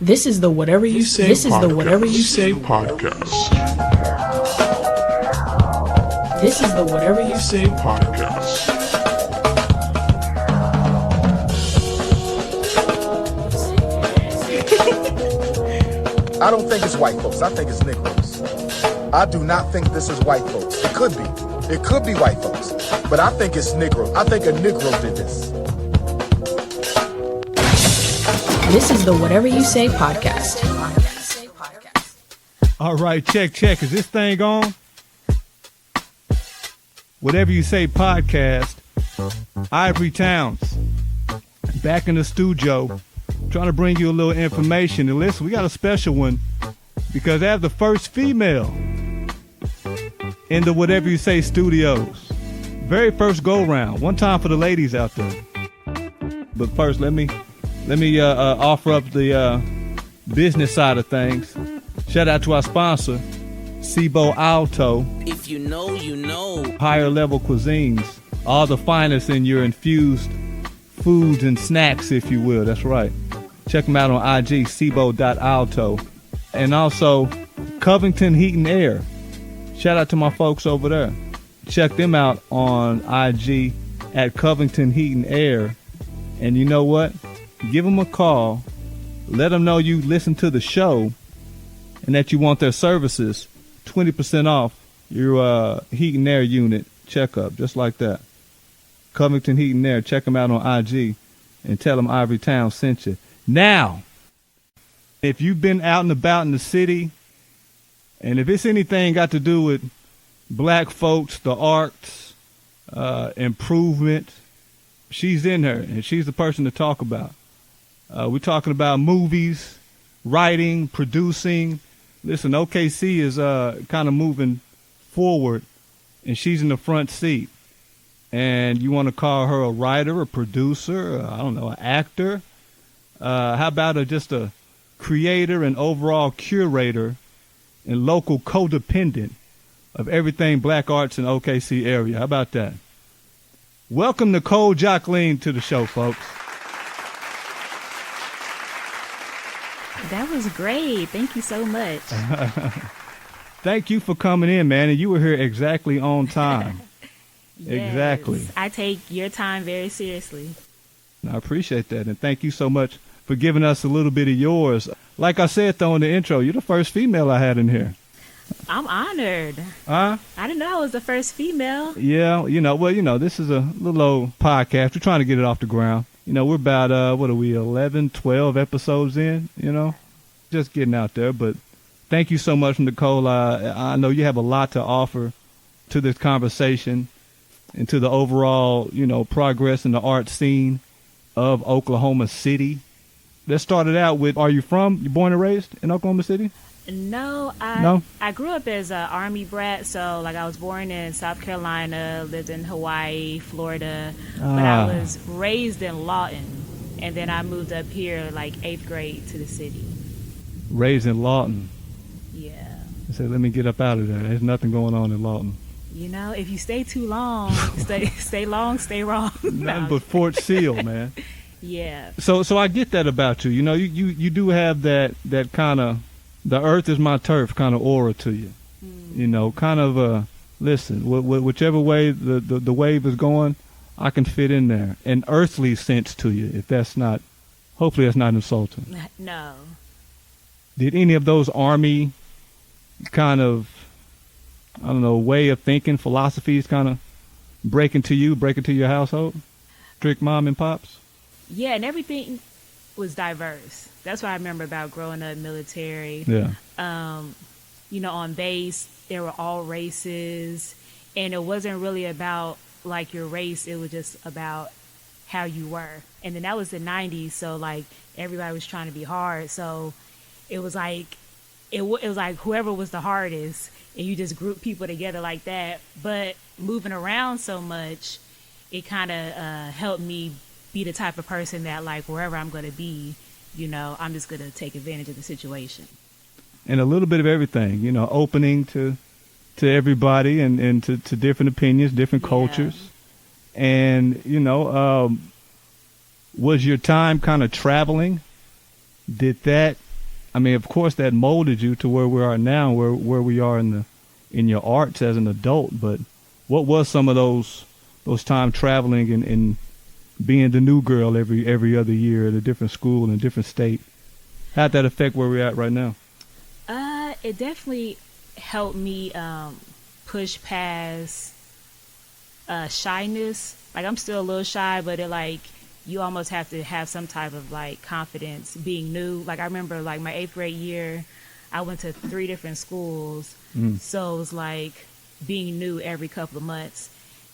This is the Whatever You Say. This is the Whatever You Say podcast. This is the Whatever You Say podcast. I don't think it's white folks. I think it's Negroes. I do not think this is white folks. It could be. It could be white folks. But I think it's Negro. I think a Negro did this. This is the Whatever You Say podcast. All right, check. Is this thing on? Whatever You Say podcast. Ivory Towns. Back in the studio. Trying to bring you a little information. And listen, we got a special one because as the first female in the Whatever You Say studios. Very first go round. One time for the ladies out there. But first, let me offer up the business side of things. Shout out to our sponsor, Cibo Alto. If you know, you know. Higher level cuisines. All the finest in your infused foods and snacks, if you will. That's right. Check them out on IG, cibo.alto. And also, Covington Heat and Air. Shout out to my folks over there. Check them out on IG at Covington Heat and Air. And you know what? Give them a call. Let them know you listen to the show and that you want their services. 20% off your heat and air unit checkup, just like that. Covington Heat and Air. Check them out on IG and tell them Ivory Town sent you. Now, if you've been out and about in the city, and if it's anything got to do with black folks, the arts, improvement, she's in her, and she's the person to talk about. We're talking about movies, writing, producing. Listen, OKC is kind of moving forward, and she's in the front seat. And you want to call her a writer, a producer, I don't know, an actor. How about just a creator and overall curator and local codependent of everything black arts in OKC area? How about that? Welcome Nicole Jocleen to the show, folks. That was great. Thank you so much. Thank you for coming in, man. And you were here exactly on time. Yes, exactly. I take your time very seriously. I appreciate that. And thank you so much for giving us a little bit of yours. Like I said, though, in the intro, you're the first female I had in here. I'm honored. Huh? I didn't know I was the first female. Yeah, this is a little old podcast. We're trying to get it off the ground. We're about, 11, 12 episodes in, just getting out there. But thank you so much, Nicole. I know you have a lot to offer to this conversation and to the overall, progress in the art scene of Oklahoma City. Let's start it out with, you born and raised in Oklahoma City? No, I grew up as an Army brat, so I was born in South Carolina, lived in Hawaii, Florida, but I was raised in Lawton, and then I moved up here 8th grade to the city. Raised in Lawton? Yeah. I said, let me get up out of there. There's nothing going on in Lawton. If you stay too long, stay long, stay wrong. Nothing but Fort Seal, man. Yeah. So I get that about you. You do have that kind of, the earth is my turf kind of aura to you. Kind of listen, whichever way the wave is going, I can fit in there. An earthly sense to you, if that's not, hopefully that's not insulting. No. Did any of those Army kind of, way of thinking, philosophies kind of break into your household? Strict mom and pops? Yeah, and everything was diverse. That's what I remember about growing up military. Yeah. On base, there were all races, and it wasn't really about your race. It was just about how you were. And then that was the 90s, so everybody was trying to be hard. So it was it was like whoever was the hardest, and you just group people together like that. But moving around so much, it kind of helped me be the type of person that wherever I'm going to be, I'm just going to take advantage of the situation. And a little bit of everything, opening to everybody and to different opinions, different cultures. And, was your time kind of traveling? Did that I mean, of course, that molded you to where we are now, where we are in your arts as an adult. But what was some of those time traveling and being the new girl every other year at a different school in a different state? How'd that affect where we're at right now? It definitely helped me push past shyness. Like, I'm still a little shy, but you almost have to have some type of confidence being new. Like, I remember my 8th grade year, I went to 3 different schools. So it was like being new every couple of months,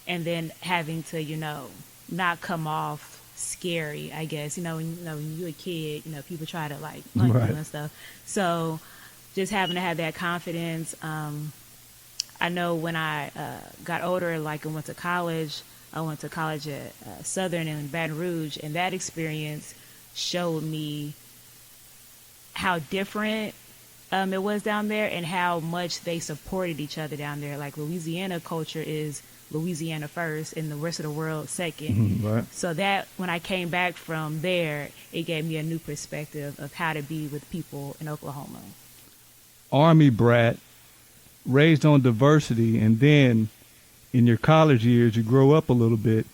and then having to, not come off scary, I guess. When you're a kid, people try to punk you and stuff. So just having to have that confidence. I know when I got older, and went to college, I went to college at Southern in Baton Rouge, and that experience showed me how different it was down there and how much they supported each other down there. Like, Louisiana culture is Louisiana first and the rest of the world second. Right. So that when I came back from there, it gave me a new perspective of how to be with people in Oklahoma. Army brat, raised on diversity, and then in your college years you grow up a little bit.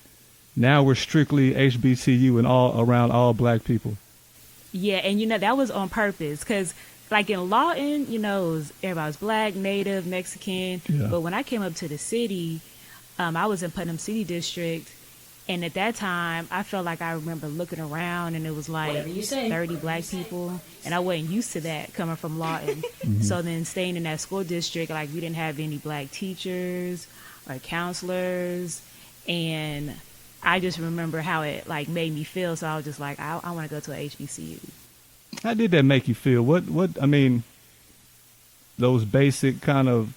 Now we're strictly HBCU and all around all black people. Yeah, and that was on purpose, because in Lawton, everybody was black, native, Mexican. Yeah. But when I came up to the city, I was in Putnam City District, and at that time, I felt like I remember looking around, and it was 30 black people, and I wasn't used to that coming from Lawton. So then staying in that school district, we didn't have any black teachers or counselors, and I just remember how it made me feel. So I was just I want to go to a HBCU. How did that make you feel? What I mean, those basic kind of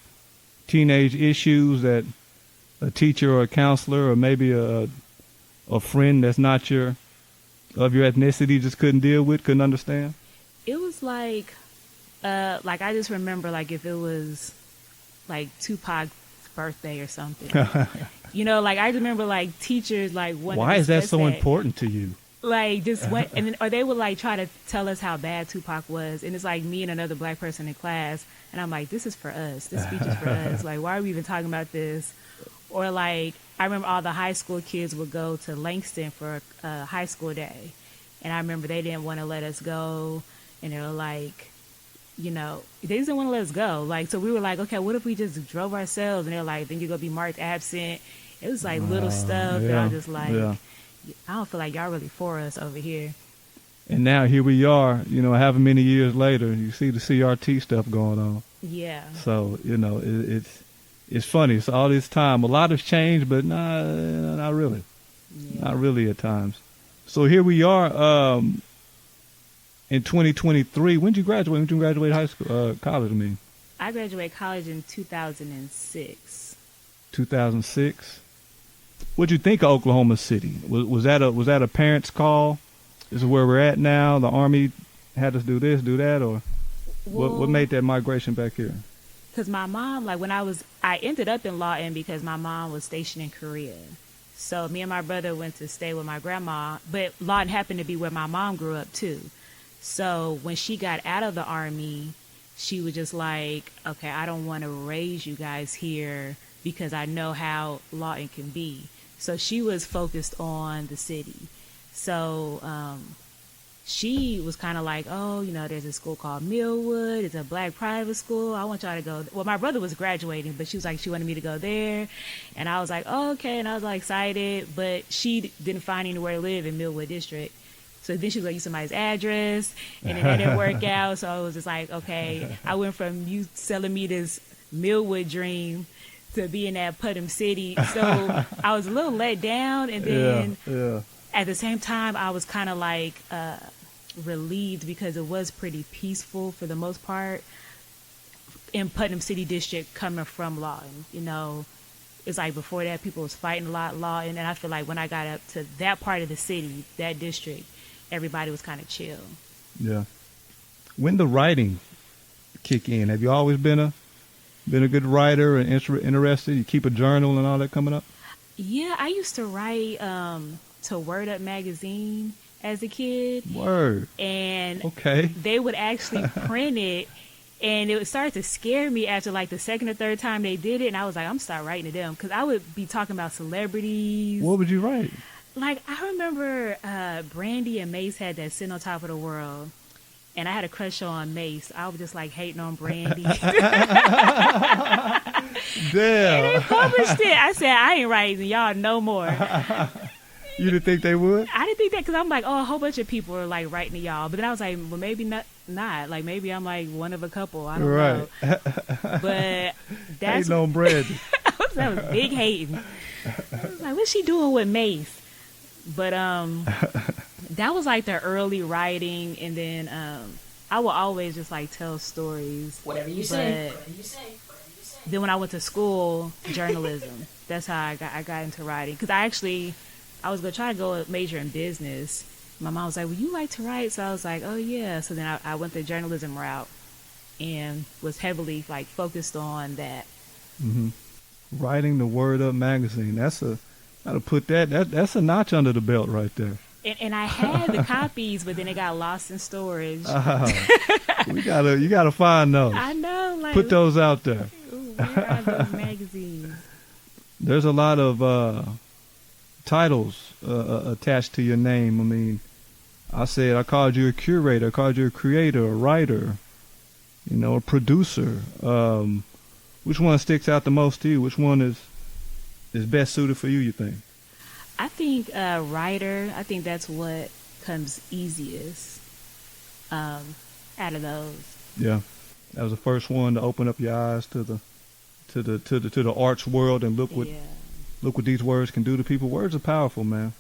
teenage issues that a teacher or a counselor or maybe a friend that's not of your ethnicity just couldn't deal with, couldn't understand? It was I just remember if it was Tupac's birthday or something. I just remember teachers why is that so important to you? Just went, and then, or they would try to tell us how bad Tupac was, and it's me and another black person in class, and I'm this is for us. This speech is for us. Why are we even talking about this? Or I remember all the high school kids would go to Langston for a high school day, and I remember they didn't want to let us go, and they were they just didn't want to let us go. So we were okay, what if we just drove ourselves? And they're then you're gonna be marked absent. It was little stuff that I'm just I don't feel like y'all really for us over here. And now here we are, however many years later, you see the CRT stuff going on. Yeah. So, it's funny. It's all this time. A lot has changed, but not really. Yeah. Not really at times. So here we are in 2023. When did you graduate? When did you graduate high school, college, I mean? I graduated college in 2006. 2006? What'd you think of Oklahoma City? Was that a parent's call? This is where we're at now. The Army had us do this, do that, or what made that migration back here? Because my mom, I ended up in Lawton because my mom was stationed in Korea. So me and my brother went to stay with my grandma, but Lawton happened to be where my mom grew up too. So when she got out of the Army, she was just okay, I don't want to raise you guys here because I know how Lawton can be. So she was focused on the city. So she was kind of there's a school called Millwood. It's a black private school. I want y'all to go. Well, my brother was graduating, but she was she wanted me to go there. And I was oh, okay. And I was excited, but she didn't find anywhere to live in Millwood District. So then she was going to use somebody's address, and then that didn't work out. So I was just okay. I went from you selling me this Millwood dream to being at Putnam City. So I was a little let down, and then at the same time, I was kind of relieved because it was pretty peaceful for the most part in Putnam City District coming from Lawton. It's before that, people was fighting a lot, Lawton, and I feel when I got up to that part of the city, that district, everybody was kind of chill. Yeah. When the writing kick in, have you always been a good writer and interested? You keep a journal and all that coming up? Yeah, I used to write to Word Up magazine as a kid. Word. And Okay. they would actually print it, and it would start to scare me after like the second or third time they did it. And I was like, I'm start writing to them, because I would be talking about celebrities. What would you write? Like, I remember Brandy and Mace had that Sitting on Top of the World, and I had a crush on Mace. I was just like hating on Brandy. Damn. And they published it. I said, I ain't writing y'all no more. You didn't think they would? I didn't think that, because I'm like, oh, a whole bunch of people are like writing to y'all. But then I was like, well, maybe not. Like, maybe I'm like one of a couple. I don't know. But that's Hating on Brandy. that was big hating. I was like, what's she doing with Mace? But that was like the early writing, and then I will always just like tell stories. Whatever you say. Then when I went to school, journalism. That's how I got into writing. Because I was going to try to go major in business. My mom was like, would you like to write? So I was like, oh, yeah. So then I went the journalism route and was heavily like focused on that. Mm-hmm. Writing the Word Up magazine. That's a notch under the belt right there. And I had the copies, but then it got lost in storage. You gotta find those. I know. Like, Put those out there. Where are those magazines? There's a lot of titles attached to your name. I mean, I called you a curator, I called you a creator, a writer, a producer. Which one sticks out the most to you? Which one is best suited for you, you think? I think writer. I think that's what comes easiest out of those. Yeah, that was the first one to open up your eyes to the arts world and look what these words can do to people. Words are powerful, man.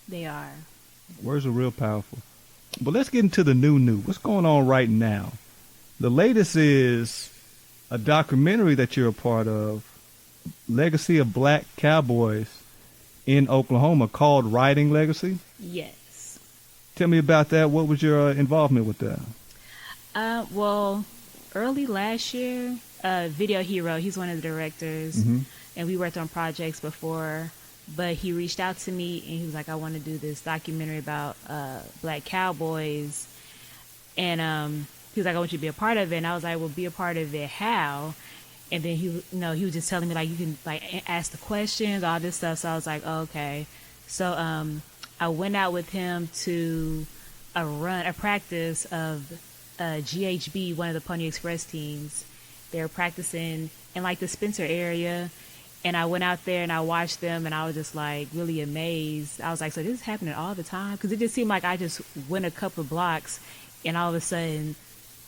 They are. Words are real powerful. But let's get into the new. What's going on right now? The latest is a documentary that you're a part of, Legacy of Black Cowboys in Oklahoma, called Writing Legacy. Yes. Tell me about that. What was your involvement with that? Well, early last year, Video Hero, he's one of the directors, and we worked on projects before, but he reached out to me and he was like, I want to do this documentary about Black cowboys, and he was like, I want you to be a part of it. And I was like, well, be a part of it how? And then he was just telling me, like, you can like ask the questions, all this stuff. So I was like, oh, okay. So I went out with him to a practice of GHB, one of the Pony Express teams. They were practicing in like the Spencer area, and I went out there and I watched them, and I was just like really amazed. I was like, so this is happening all the time? Because it just seemed like I just went a couple of blocks, and all of a sudden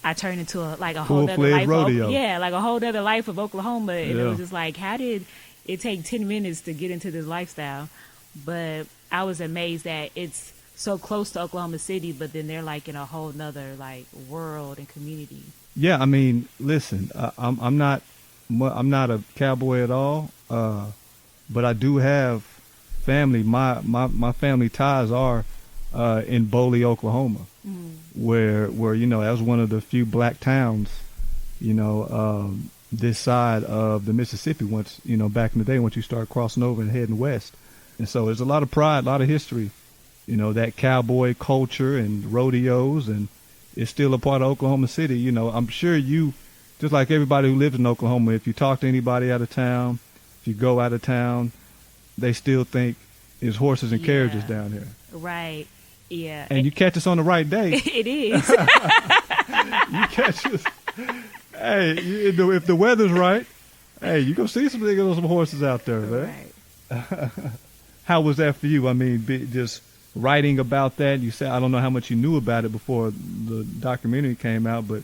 I turned into a whole other life. Rodeo. Like a whole other life of Oklahoma. And it was just like, how did it take 10 minutes to get into this lifestyle? But I was amazed that it's so close to Oklahoma City, but then they're like in a whole nother like world and community. Yeah, I mean, listen, I'm not a cowboy at all, but I do have family. My family ties are in Boley, Oklahoma, where that was one of the few black towns, this side of the Mississippi. Once back in the day, once you start crossing over and heading west, and so there's a lot of pride, a lot of history, that cowboy culture and rodeos, and it's still a part of Oklahoma City. I'm sure you, just like everybody who lives in Oklahoma, if you talk to anybody out of town, if you go out of town, they still think it's horses and carriages down here. Right. Yeah. And you catch us on the right day. It is. You catch us. Hey, if the weather's right, hey, you go see some horses out there, man. Right. How was that for you? I mean, just writing about that. You said, I don't know how much you knew about it before the documentary came out, but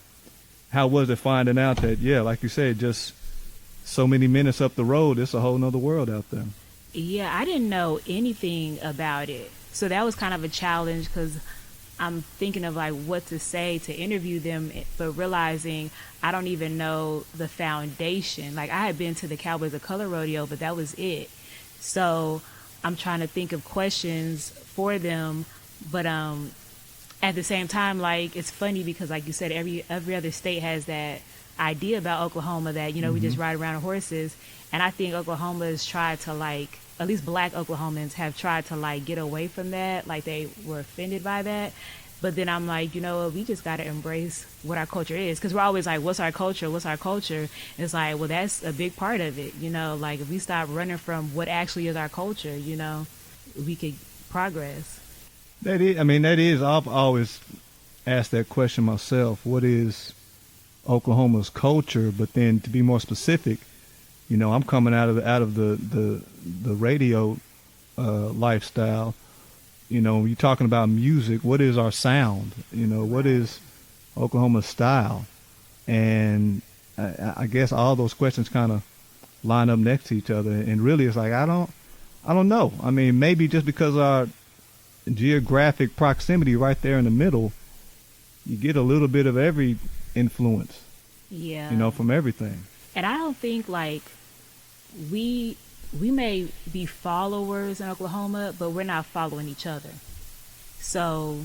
how was it finding out that, like you said, just so many minutes up the road, it's a whole nother world out there? Yeah, I didn't know anything about it. So that was kind of a challenge, because I'm thinking of like what to say to interview them, but realizing I don't even know the foundation. Like, I had been to the Cowboys of Color rodeo, but that was it. So I'm trying to think of questions for them, but at the same time, like, it's funny because, like you said, every other state has that idea about Oklahoma that we just ride around on horses, and I think Oklahoma has tried to like at least black Oklahomans have tried to like get away from that. Like they were offended by that. But then I'm like, you know what, we just got to embrace what our culture is. Because we're always like, what's our culture? What's our culture? And it's like, well, that's a big part of it. You know, like if we stop running from what actually is our culture, you know, we could progress. That is, I've always asked that question myself. What is Oklahoma's culture? But then to be more specific, you know, I'm coming out of the radio lifestyle. You know, you're talking about music. What is our sound? You know, what is Oklahoma's style? And I guess all those questions kind of line up next to each other. And really, it's like I don't know. I mean, maybe just because our geographic proximity right there in the middle, you get a little bit of every influence. Yeah. You know, from everything. And I don't think like we may be followers in Oklahoma, but we're not following each other. So,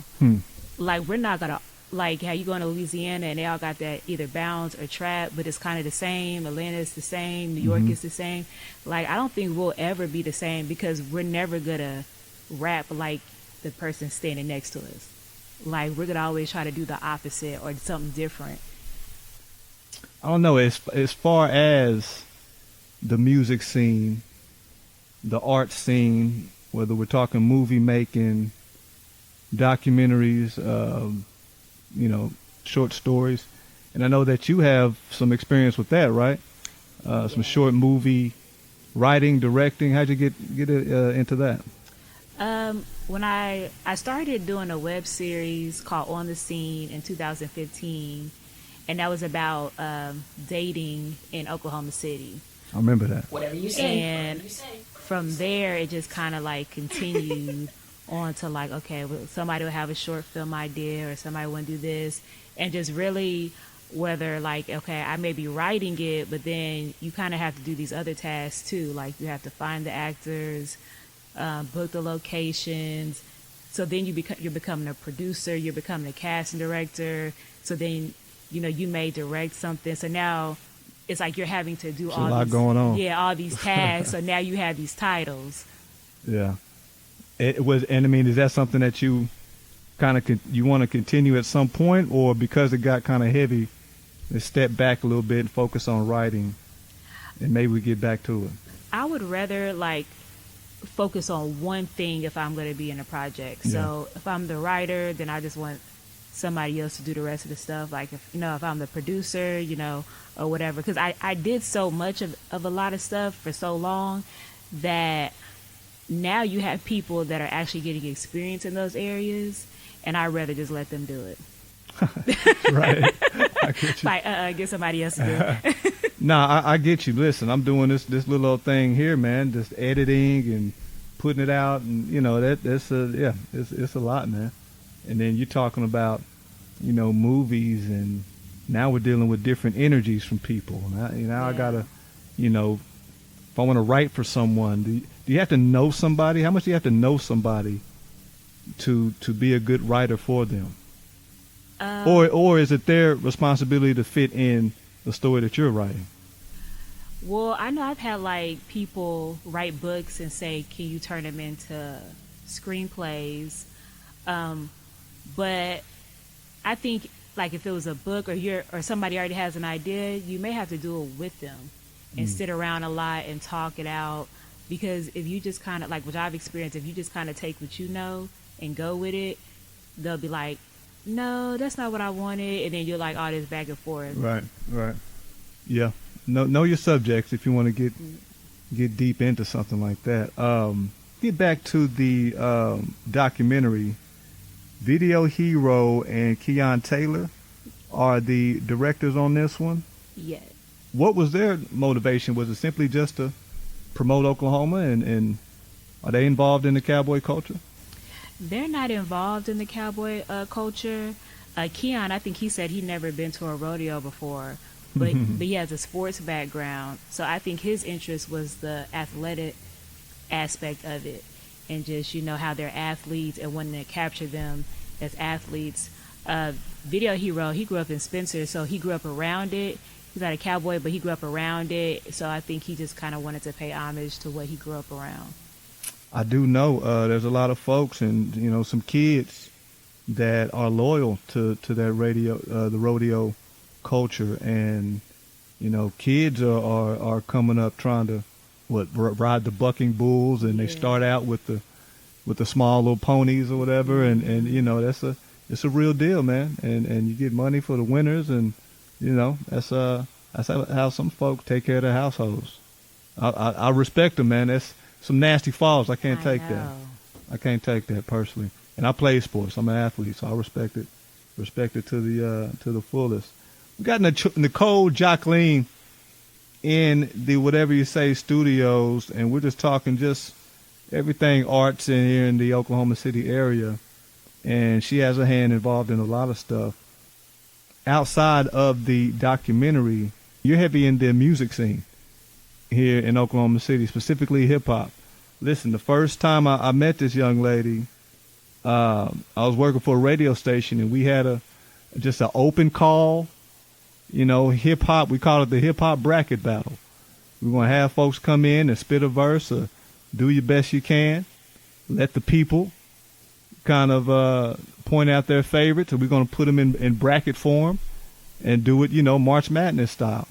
like, we're not going to, like, how you going to Louisiana and they all got that either bounce or trap, but it's kind of the same. Atlanta is the same. New York is the same. Like, I don't think we'll ever be the same because we're never going to rap like the person standing next to us. Like, we're going to always try to do the opposite or something different. I don't know. As far as the music scene, the art scene, whether we're talking movie making, documentaries, you know, short stories, and I know that you have some experience with that, right? Some short movie writing, directing. How'd you get into that? When I started doing a web series called On the Scene in 2015, and that was about dating in Oklahoma City. I remember that. Whatever you say. And from there, it just kind of like continued on to like, okay, well, somebody will have a short film idea or somebody want to do this. And just really whether like, okay, I may be writing it, but then you kind of have to do these other tasks too. Like you have to find the actors, book the locations. So then you're becoming a producer, you're becoming a casting director. So then, you know, you may direct something. So now it's like you're having to do all a lot these, going on. Yeah, all these tasks. So now you have these titles. Yeah. It was, and I mean, is that something that you kind of you want to continue at some point, or because it got kind of heavy, let's step back a little bit and focus on writing, and maybe we get back to it? I would rather like focus on one thing if I'm going to be in a project. Yeah. So if I'm the writer, then I just want somebody else to do the rest of the stuff. Like if, you know, if I'm the producer, you know, or whatever, because I did so much of a lot of stuff for so long that now you have people that are actually getting experience in those areas, and I'd rather just let them do it. Right. I get you. Like, get somebody else to do it. Nah, I get you. Listen, I'm doing this little old thing here, man, just editing and putting it out, and you know it's a lot, man. And then you're talking about, you know, movies, and now we're dealing with different energies from people. Now I gotta, you know, if I want to write for someone, do you have to know somebody? How much do you have to know somebody to be a good writer for them? Or is it their responsibility to fit in the story that you're writing? Well, I know I've had like people write books and say, can you turn them into screenplays? But I think like if it was a book or somebody already has an idea, you may have to do it with them and sit around a lot and talk it out. Because if you just kind of like what I've experienced, if you just kind of take what you know and go with it, they'll be like, no, that's not what I wanted. And then you're like all this back and forth. Right. Yeah. Know your subjects if you want to get deep into something like that. Get back to the documentary. Video Hero and Keon Taylor are the directors on this one. Yes. What was their motivation? Was it simply just to promote Oklahoma, and are they involved in the cowboy culture? They're not involved in the cowboy culture. Keon, I think he said he'd never been to a rodeo before, but he has a sports background. So I think his interest was the athletic aspect of it, and just, you know, how they're athletes and wanting to capture them as athletes. Video Hero, he grew up in Spencer, so he grew up around it, he's not a cowboy, but he grew up around it. So I think he just kind of wanted to pay homage to what he grew up around. I do know there's a lot of folks and some kids that are loyal to that the rodeo culture, and kids are coming up trying to ride the bucking bulls, and they start out with the small little ponies or whatever, and it's a real deal, man, and you get money for the winners, and that's how some folk take care of their households. I respect them, man. That's some nasty falls. I can't take that. I can't take that personally. And I play sports. I'm an athlete, so I respect it. Respect it to the fullest. We got Nicole, Jocleen in the Whatever You Say studios, and we're just talking just everything arts in here in the Oklahoma City area. And she has a hand involved in a lot of stuff. Outside of the documentary, you're heavy in the music scene here in Oklahoma City, specifically hip-hop. Listen, the first time I met this young lady, I was working for a radio station, and we had just an open call, hip-hop. We call it the hip-hop bracket battle. We're going to have folks come in and spit a verse or do your best you can. Let the people kind of point out their favorites, and we're going to put them in bracket form and do it, March Madness style.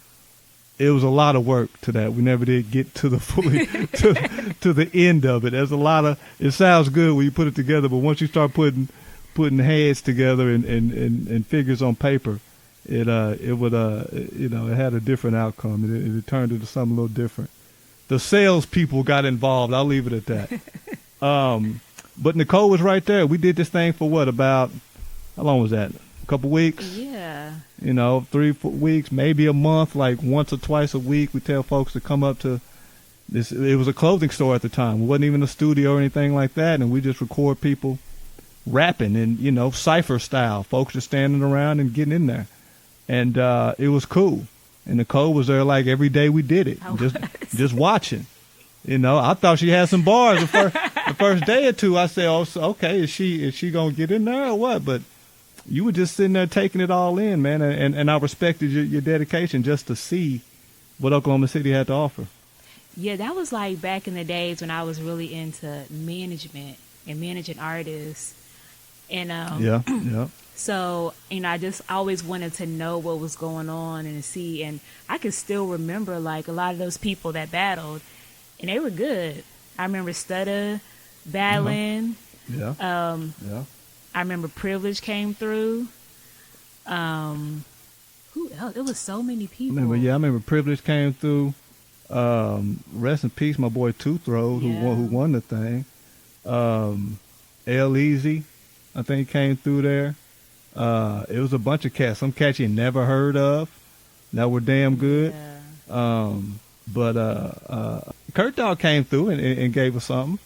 It was a lot of work to that. We never did get to the fully to the end of it. There's a lot of. It sounds good when you put it together, but once you start putting heads together and figures on paper, it had a different outcome. It turned into something a little different. The salespeople got involved. I'll leave it at that. But Nicole was right there. We did this thing for how long was that? A couple weeks? Yeah. 3-4 weeks, maybe a month, like once or twice a week. We tell folks to come up to this. It was a clothing store at the time. It wasn't even a studio or anything like that. And we just record people rapping and, cypher style. Folks just standing around and getting in there. And it was cool. And Nicole was there like every day we did it, just watching. I thought she had some bars the first day or two. I said, "Oh, so, okay, is she gonna get in there or what?" But you were just sitting there taking it all in, man, and I respected your dedication just to see what Oklahoma City had to offer. Yeah, that was like back in the days when I was really into management and managing artists, and yeah. So, I just always wanted to know what was going on and see. And I can still remember, like, a lot of those people that battled, and they were good. I remember Studda battling. Yeah. I remember Privilege came through. Who else? It was so many people. I remember Privilege came through. Rest in peace, my boy Tooth Road, who won the thing. L Easy, I think, came through there. It was a bunch of cats. Some cats you never heard of that were damn good. Yeah. But Kurt Dog came through and gave us something.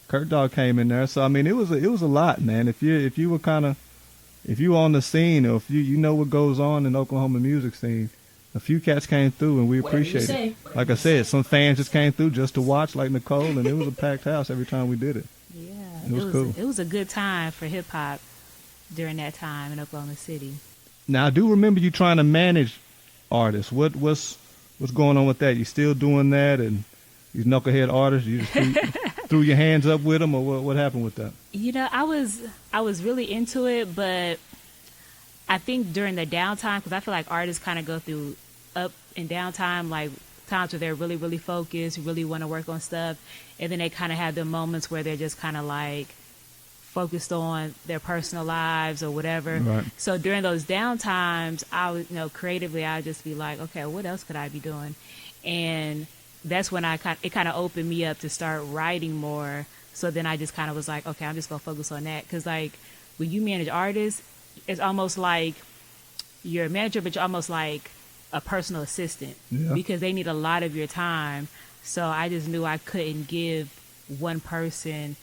Kurt Dog came in there. So I mean, it was a lot, man. If you were on the scene, or if you know what goes on in the Oklahoma music scene, a few cats came through, and we appreciate it. Like I said, some fans just came through just to watch, like Nicole, and it was a packed house every time we did it. Yeah, it was cool. It was a good time for hip hop during that time in Oklahoma City. Now I do remember you trying to manage artists. What's going on with that? You still doing that? And these knucklehead artists, you just threw your hands up with them, or what happened with that? I was really into it, but I think during the downtime, because I feel like artists kind of go through up and downtime, like times where they're really, really focused, really want to work on stuff, and then they kind of have the moments where they're just kind of like focused on their personal lives or whatever. Right. So during those downtimes, I would, creatively, I would just be like, okay, what else could I be doing? And that's when it kind of opened me up to start writing more. So then I just kind of was like, okay, I'm just going to focus on that. Because, like, when you manage artists, it's almost like you're a manager, but you're almost like a personal assistant. Yeah. Because they need a lot of your time. So I just knew I couldn't give one person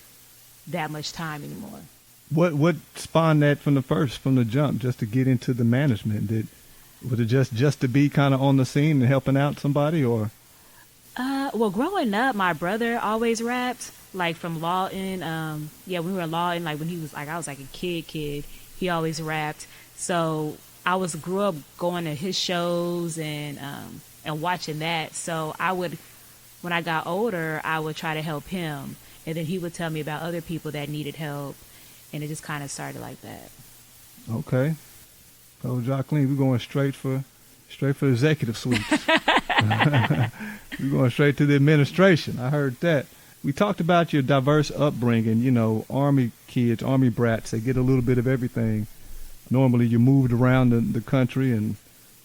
that much time anymore. What spawned that from the jump, just to get into the management? Was it just to be kind of on the scene and helping out somebody, or? Well, growing up, my brother always rapped, like from Lawton. When we were in Lawton, like when he was like, I was like a kid, he always rapped. So I grew up going to his shows and watching that. So when I got older, I would try to help him, and then he would tell me about other people that needed help, and it just kind of started like that. Okay. So Jocleen, we're going straight for executive suites. We're going straight to the administration. I heard that. We talked about your diverse upbringing. You know, Army kids, Army brats, they get a little bit of everything. Normally, you moved around the country, and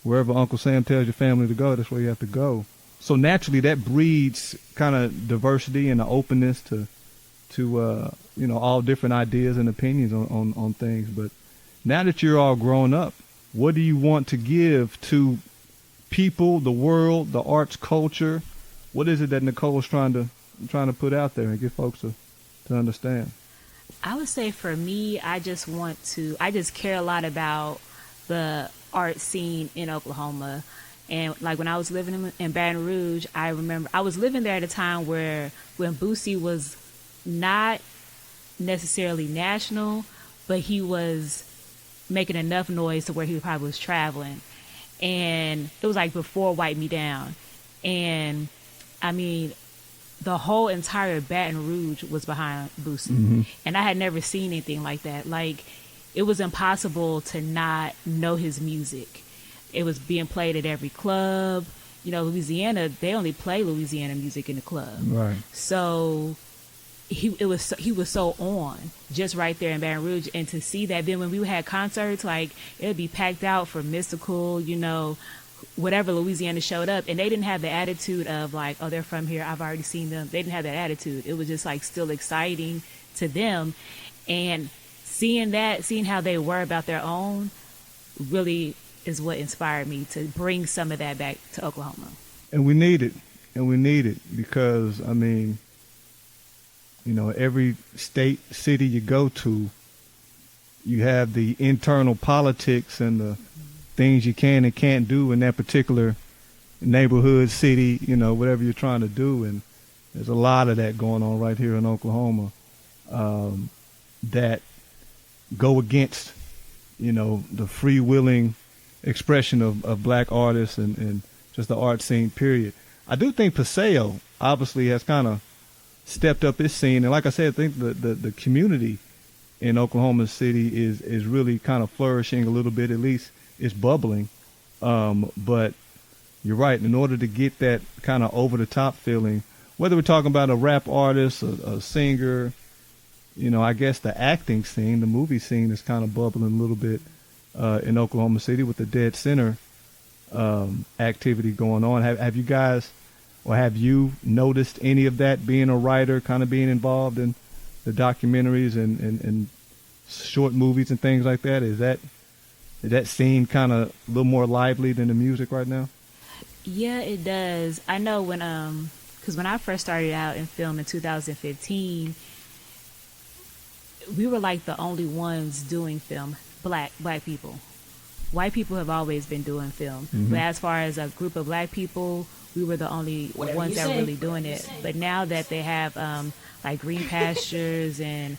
wherever Uncle Sam tells your family to go, that's where you have to go. So naturally, that breeds kind of diversity and an openness to all different ideas and opinions on things. But now that you're all grown up, what do you want to give to people, the world, the arts culture? What is it that Nicole's trying to put out there and get folks to understand? I would say for me, I just care a lot about the art scene in Oklahoma. And like when I was living in Baton Rouge, I remember I was living there at a time when Boosie was not necessarily national, but he was making enough noise to where he probably was traveling. And it was like before Wipe Me Down. And I mean, the whole entire Baton Rouge was behind Boosie. Mm-hmm. And I had never seen anything like that. Like, it was impossible to not know his music. It was being played at every club. You know, Louisiana, they only play Louisiana music in the club. Right. So he was so on just right there in Baton Rouge. And to see that, then when we had concerts, like, it would be packed out for Mystical, you know, whatever Louisiana showed up, and they didn't have the attitude of like, oh, they're from here, I've already seen them. They didn't have that attitude. It was just like still exciting to them. And seeing how they were about their own really is what inspired me to bring some of that back to Oklahoma. And we need it because, I mean, you know, every state, city you go to, you have the internal politics and the things you can and can't do in that particular neighborhood, city, you know, whatever you're trying to do. And there's a lot of that going on right here in Oklahoma that go against, you know, the freewheeling expression of black artists and just the art scene, period. I do think Paseo obviously has kind of stepped up its scene. And like I said, I think the community in Oklahoma City is really kind of flourishing a little bit, at least it's bubbling. But you're right, in order to get that kind of over-the-top feeling, whether we're talking about a rap artist, a singer, you know, I guess the acting scene, the movie scene is kind of bubbling a little bit in Oklahoma City with the Dead Center activity going on. Have you guys, or have you noticed any of that, being a writer, kind of being involved in the documentaries and short movies and things like that? Is that scene kind of a little more lively than the music right now? Yeah, it does. I know because when I first started out in film in 2015, we were like the only ones doing film, black people. White people have always been doing film. Mm-hmm. But as far as a group of black people, we were the only ones that were really doing it. But now that they have like Green Pastures and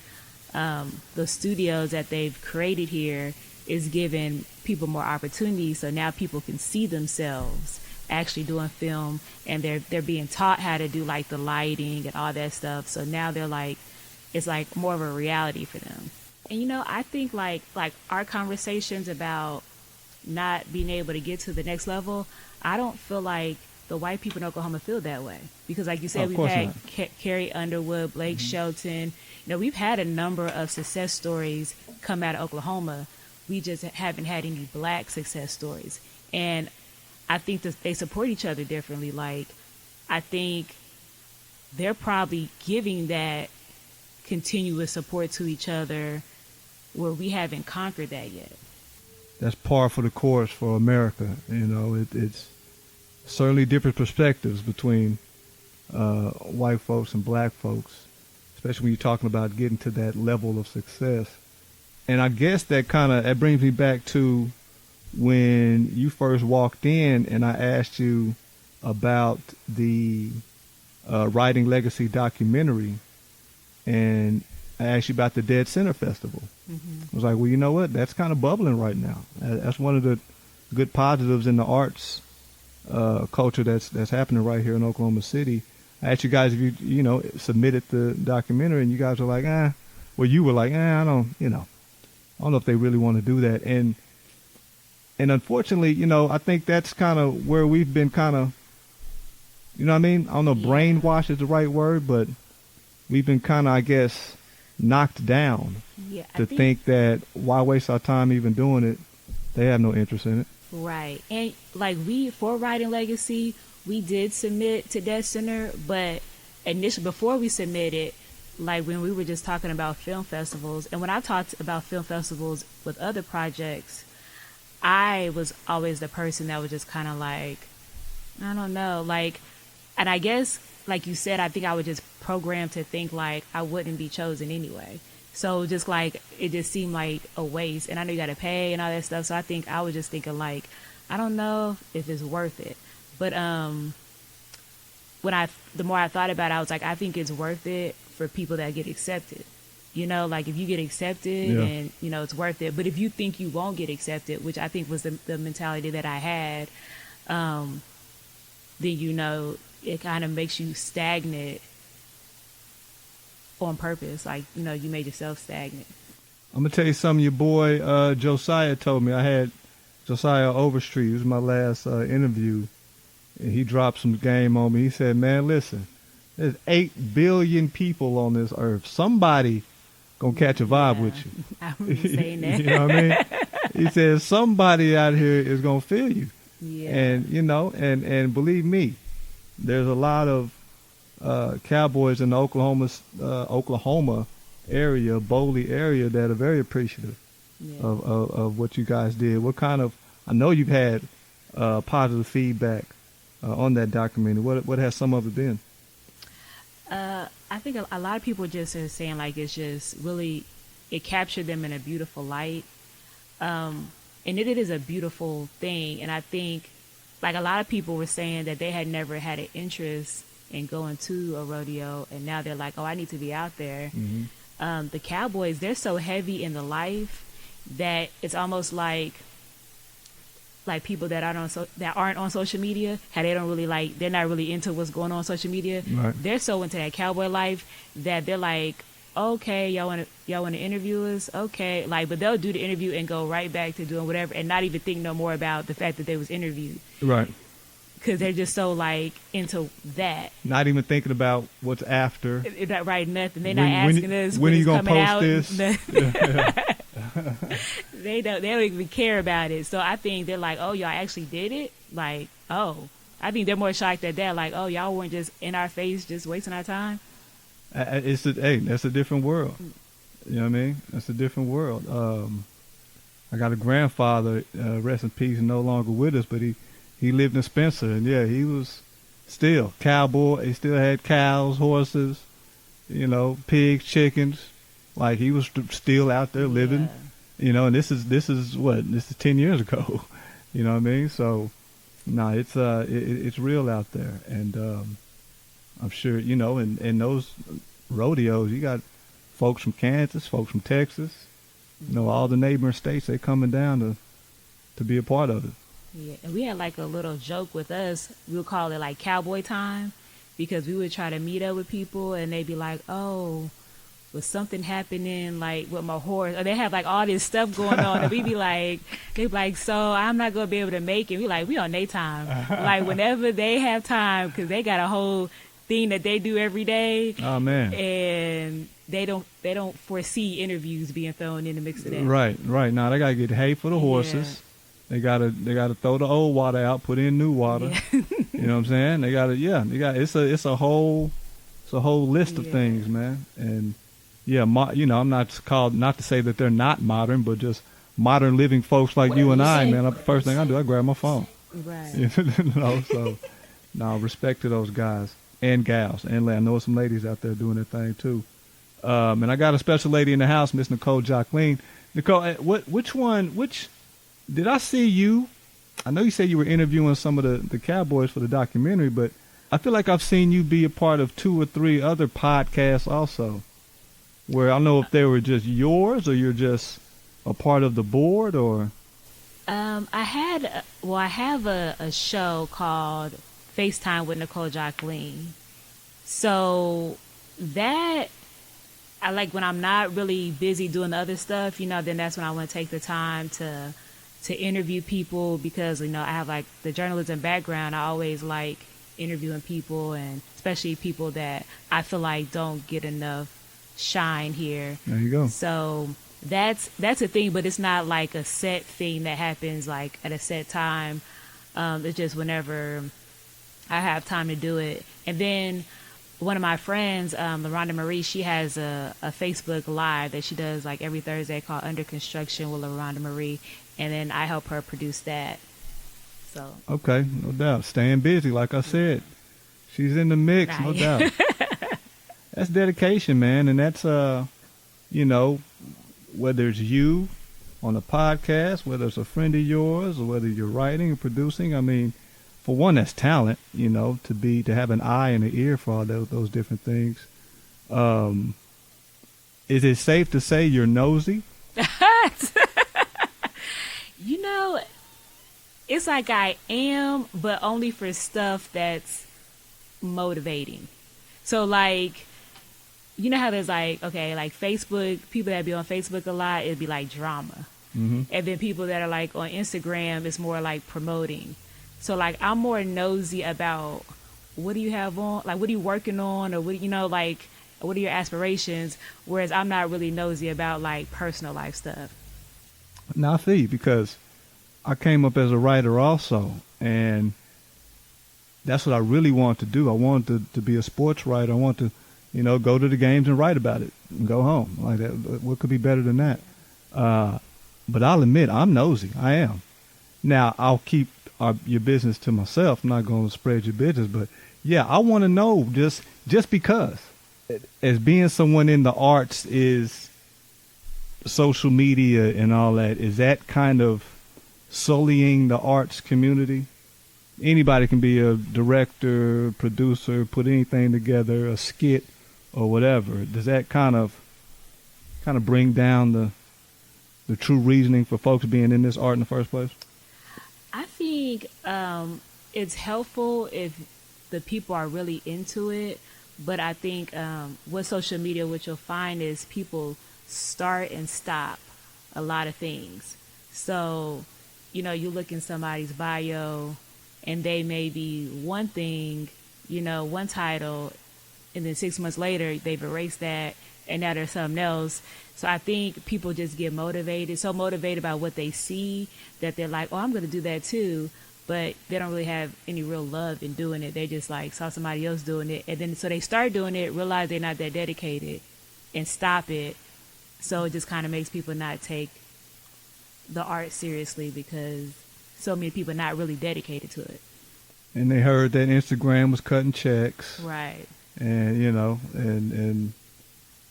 the studios that they've created here is giving people more opportunities. So now people can see themselves actually doing film, and they're being taught how to do like the lighting and all that stuff. So now they're like, it's like more of a reality for them. And you know, I think like our conversations about not being able to get to the next level, I don't feel like the white people in Oklahoma feel that way, because like you said, we've had Carrie Underwood, Blake Shelton. You know, we've had a number of success stories come out of Oklahoma. We just haven't had any black success stories. And I think that they support each other differently. Like, I think they're probably giving that continuous support to each other where we haven't conquered that yet. That's par for the course for America. You know, it's certainly different perspectives between white folks and black folks, especially when you're talking about getting to that level of success. And I guess that brings me back to when you first walked in and I asked you about the Writing Legacy documentary, and I asked you about the Dead Center Festival. I was like, well, you know what? That's kind of bubbling right now. That's one of the good positives in the arts culture that's happening right here in Oklahoma City. I asked you guys if you submitted the documentary, and you guys were like, well, you were like, I don't know if they really want to do that. And unfortunately, I think that's kind of where we've been kind of, you know what I mean? I don't know, brainwash is the right word, but we've been kind of, I guess, knocked down to think that why waste our time even doing it? They have no interest in it. Right. And like for Writing Legacy, we did submit to Death Center, but initially, before we submitted, like when we were just talking about film festivals, and when I talked about film festivals with other projects, I was always the person that was just kind of like, I don't know, like, and I guess, like you said, I think I was just programmed to think like I wouldn't be chosen anyway. So just like, it just seemed like a waste. And I know you got to pay and all that stuff. So I think I was just thinking like, I don't know if it's worth it. But the more I thought about it, I was like, I think it's worth it for people that get accepted. Like if you get accepted and, it's worth it. But if you think you won't get accepted, which I think was the mentality that I had, then, it kind of makes you stagnant on purpose. Like, you made yourself stagnant. I'm going to tell you something your boy Josiah told me. I had Josiah Overstreet. It was my last interview. And he dropped some game on me. He said, man, listen, there's 8 billion people on this earth. Somebody going to catch a vibe with you. I remember saying that. You know what I mean? He said, somebody out here is going to feel you. Yeah. And, and believe me, there's a lot of cowboys in the Oklahoma area, Bowley area, that are very appreciative of what you guys did. What kind of, I know you've had positive feedback on that documentary. What has some of it been? I think a lot of people just are saying like it's just really, it captured them in a beautiful light. And it is a beautiful thing. And I think like a lot of people were saying that they had never had an interest in going to a rodeo, and now they're like, oh, I need to be out there. Mm-hmm. The cowboys, they're so heavy in the life that it's almost like people that aren't on social media, how they don't really they're not really into what's going on social media. Right. They're so into that cowboy life that they're like, okay, y'all want to interview us? Okay. But they'll do the interview and go right back to doing whatever and not even think no more about the fact that they was interviewed. Right. Because they're just so into that. Not even thinking about what's after. Right, nothing. They're not asking us when are you going to post this? They don't even care about it. So I think they're like, oh, y'all actually did it? Like, oh. I think they're more shocked at that. Like, oh, y'all weren't just in our face just wasting our time. That's a different world. You know what I mean? That's a different world. I got a grandfather, rest in peace, no longer with us, but he lived in Spencer, and he was still cowboy. He still had cows, horses, pigs, chickens. Like he was still out there living, and this is 10 years ago. You know what I mean? So, no, it's real out there, and I'm sure in those rodeos you got folks from Kansas, folks from Texas, all the neighboring states. They coming down to be a part of it. Yeah, and we had a little joke with us. We would call it cowboy time, because we would try to meet up with people and they'd be like, oh, was something happening with my horse? Or they have all this stuff going on, and we'd be they'd be like, so I'm not going to be able to make it. We on their time. Whenever they have time, because they got a whole thing that they do every day. Oh, man. And they don't foresee interviews being thrown in the mix of that. Right. Now they got to get hay for the horses. Yeah. They gotta throw the old water out, put in new water. Yeah. You know what I'm saying? It's a whole list of things, man. And I'm not to say that they're not modern, but just modern living folks like you and I, man. The first thing I do, I grab my phone. Right. So respect to those guys and gals, and I know some ladies out there doing their thing too. And I got a special lady in the house, Miss Nicole Jocleen. Nicole, which did I see you? I know you said you were interviewing some of the cowboys for the documentary, but I feel like I've seen you be a part of 2 or 3 other podcasts also. where I don't know if they were just yours or you're just a part of the board or. I have a show called FaceTime with Nicole Jocleen. So that I like when I'm not really busy doing the other stuff, then that's when I want to take the time to interview people because, I have like the journalism background. I always like interviewing people, and especially people that I feel like don't get enough shine here. There you go. So that's a thing, but it's not like a set thing that happens like at a set time. It's just whenever I have time to do it. And then one of my friends, LaRonda Marie, she has a Facebook Live that she does like every Thursday called Under Construction with LaRonda Marie, and then I help her produce that. So okay, no doubt, staying busy, like I said, she's in the mix, right. No doubt. That's dedication, man, and that's whether it's you on a podcast, whether it's a friend of yours, or whether you're writing or producing. I mean, for one, that's talent, to have an eye and an ear for all those different things. Is it safe to say you're nosy? It's like I am, but only for stuff that's motivating. So like, how there's like, okay, like Facebook, people that be on Facebook a lot, it'd be like drama. Mm-hmm. And then people that are like on Instagram, it's more like promoting. So like I'm more nosy about what do you have on, like what are you working on, or what what are your aspirations, whereas I'm not really nosy about like personal life stuff. Now I feel you, because I came up as a writer also, and that's what I really wanted to do. I wanted to be a sports writer. I want to, go to the games and write about it and go home. Like that, what could be better than that? But I'll admit, I'm nosy. I am. Now, I'll keep your business to myself. I'm not going to spread your business. But, yeah, I want to know just because. As being someone in the arts, is social media and all that, is that kind of sullying the arts community? Anybody can be a director, producer, put anything together, a skit or whatever. Does that kind of bring down the true reasoning for folks being in this art in the first place? I think it's helpful if the people are really into it, but I think with social media, what you'll find is people start and stop a lot of things. So, you look in somebody's bio and they may be one thing, one title, and then 6 months later they've erased that and now there's something else. So I think people just get so motivated by what they see that they're like, oh, I'm going to do that too. But they don't really have any real love in doing it. They just like saw somebody else doing it. And then so they start doing it, realize they're not that dedicated, and stop it. So it just kind of makes people not take the art seriously because so many people are not really dedicated to it. And they heard that Instagram was cutting checks. Right. And, and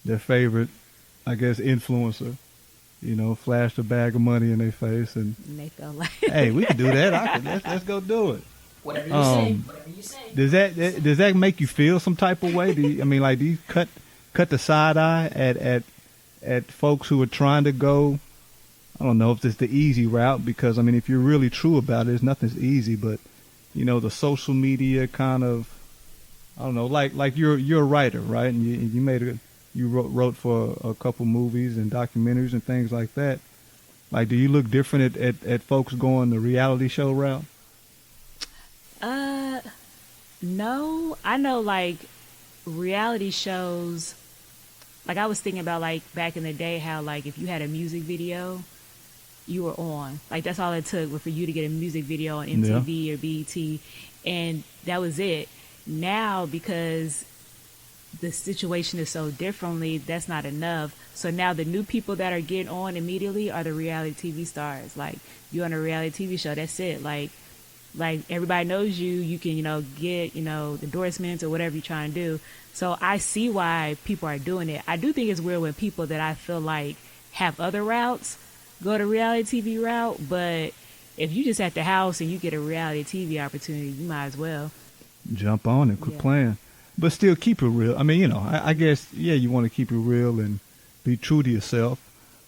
their favorite, I guess, influencer, flashed a bag of money in their face. And they felt like, hey, we can do that. Let's go do it. Whatever you say. Does that make you feel some type of way? Do you cut the side eye at folks who are trying to go, I don't know if it's the easy route, because if you're really true about it, nothing's easy, but the social media kind of, I don't know, like you're a writer, right? And you wrote for a couple movies and documentaries and things like that. Like, do you look different at folks going the reality show route? No. I know, like, reality shows, like, I was thinking about, like, back in the day how, like, if you had a music video, you were on. Like, that's all it took for you to get a music video on MTV or BET, and that was it. Now, because the situation is so differently, that's not enough. So now the new people that are getting on immediately are the reality TV stars. Like, you on a reality TV show, that's it. Like everybody knows you. You can, get, endorsements or whatever you're trying to do. So I see why people are doing it. I do think it's weird when people that I feel like have other routes go the reality TV route. But if you just at the house and you get a reality TV opportunity, you might as well jump on and quit playing. But still keep it real. I guess, you want to keep it real and be true to yourself.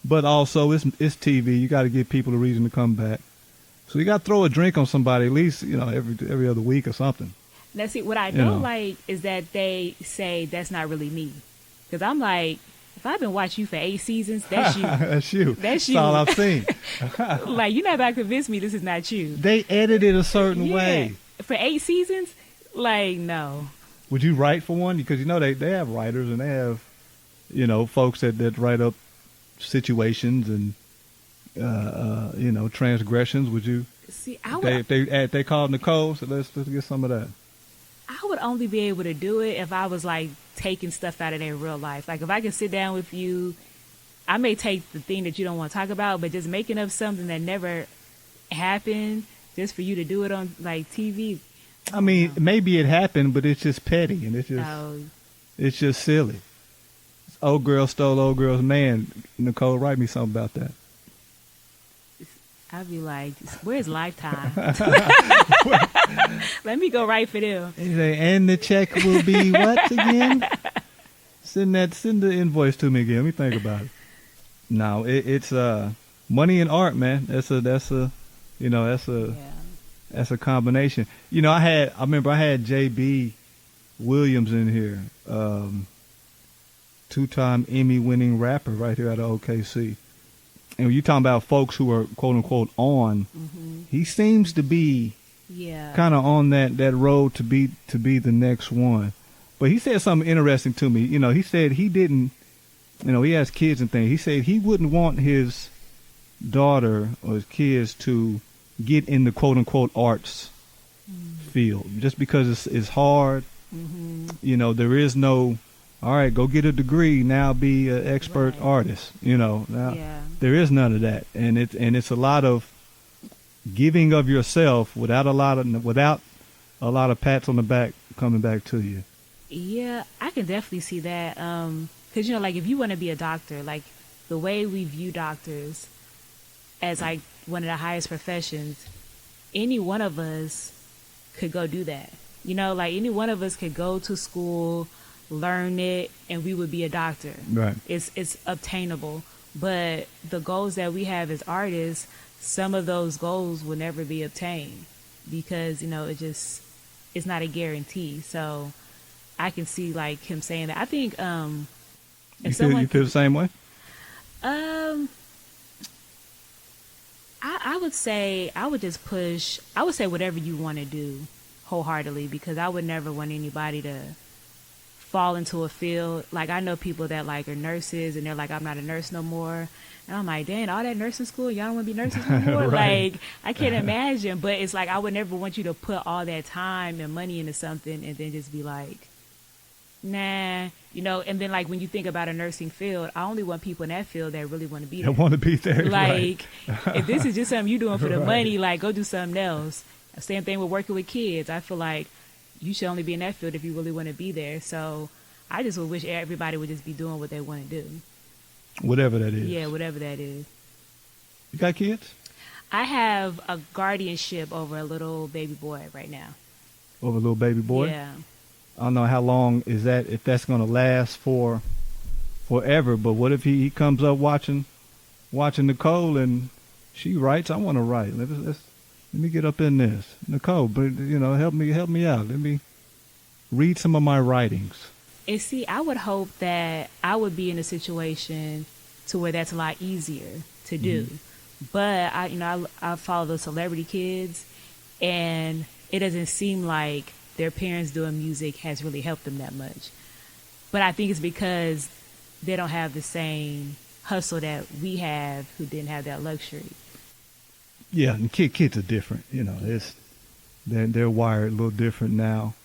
But also, it's TV. You got to give people a reason to come back. So you got to throw a drink on somebody at least, every other week or something. Now, see, what I don't like is that they say that's not really me. Because I'm like, if I've been watching you for 8 seasons, that's you. That's you. That's you. That's all I've seen. Like, you're not about to convince me this is not you. They edit it a certain way. For 8 seasons? Like, no. Would you write for one? Because, they have writers and they have, folks that write up situations and, transgressions. Would you? See, I would. If they called Nicole, so let's get some of that. I would only be able to do it if I was like taking stuff out of their real life. Like if I can sit down with you, I may take the thing that you don't want to talk about, but just making up something that never happened just for you to do it on like TV. I mean, maybe it happened, but it's just petty and it's just silly. Old girl stole old girl's man. Nicole, write me something about that. I'd be like, where's Lifetime? Let me go write for them. And the check will be what again? Send the invoice to me again. Let me think about it. No, it's money and art, man. That's a combination. I remember I had JB Williams in here, 2-time Emmy-winning rapper right here out of OKC. And when you're talking about folks who are quote unquote on, he seems to be kind of on that road to be the next one. But he said something interesting to me. He said he didn't, he has kids and things. He said he wouldn't want his daughter or his kids to get in the quote unquote arts field just because it's hard. There is no, all right, go get a degree, now be an expert artist. There is none of that, and it's a lot of giving of yourself without a lot of pats on the back coming back to you. Yeah, I can definitely see that. Because like if you want to be a doctor, like the way we view doctors as like one of the highest professions, any one of us could go do that. Like any one of us could go to school, learn it, and we would be a doctor. Right. It's obtainable. But the goals that we have as artists, some of those goals will never be obtained because, it's not a guarantee. So I can see like him saying that. I think you feel the same way? I would say whatever you want to do wholeheartedly, because I would never want anybody to fall into a field. Like I know people that like are nurses and they're like, I'm not a nurse no more. And I'm like, dang, all that nursing school, y'all don't want to be nurses no more? Right. Like, I can't imagine. But it's like, I would never want you to put all that time and money into something and then just be like, nah, and then like when you think about a nursing field, I only want people in that field that really want to be there. They want to be there. Like, if this is just something you're doing for the Right. money, like go do something else. Same thing with working with kids. I feel like you should only be in that field if you really want to be there. So I just would wish everybody would just be doing what they want to do. Whatever that is. Yeah, whatever that is. You got kids? I have a guardianship over a little baby boy right now. Over a little baby boy? Yeah. I don't know how long is that, if that's going to last forever, but what if he comes up watching Nicole and she writes, I want to write. Let me get up in this. Nicole, but help me out. Let me read some of my writings. And see, I would hope that I would be in a situation to where that's a lot easier to do. But I follow the celebrity kids, and it doesn't seem like their parents doing music has really helped them that much. But I think it's because they don't have the same hustle that we have who didn't have that luxury. Yeah, and kids are different. They're wired a little different now.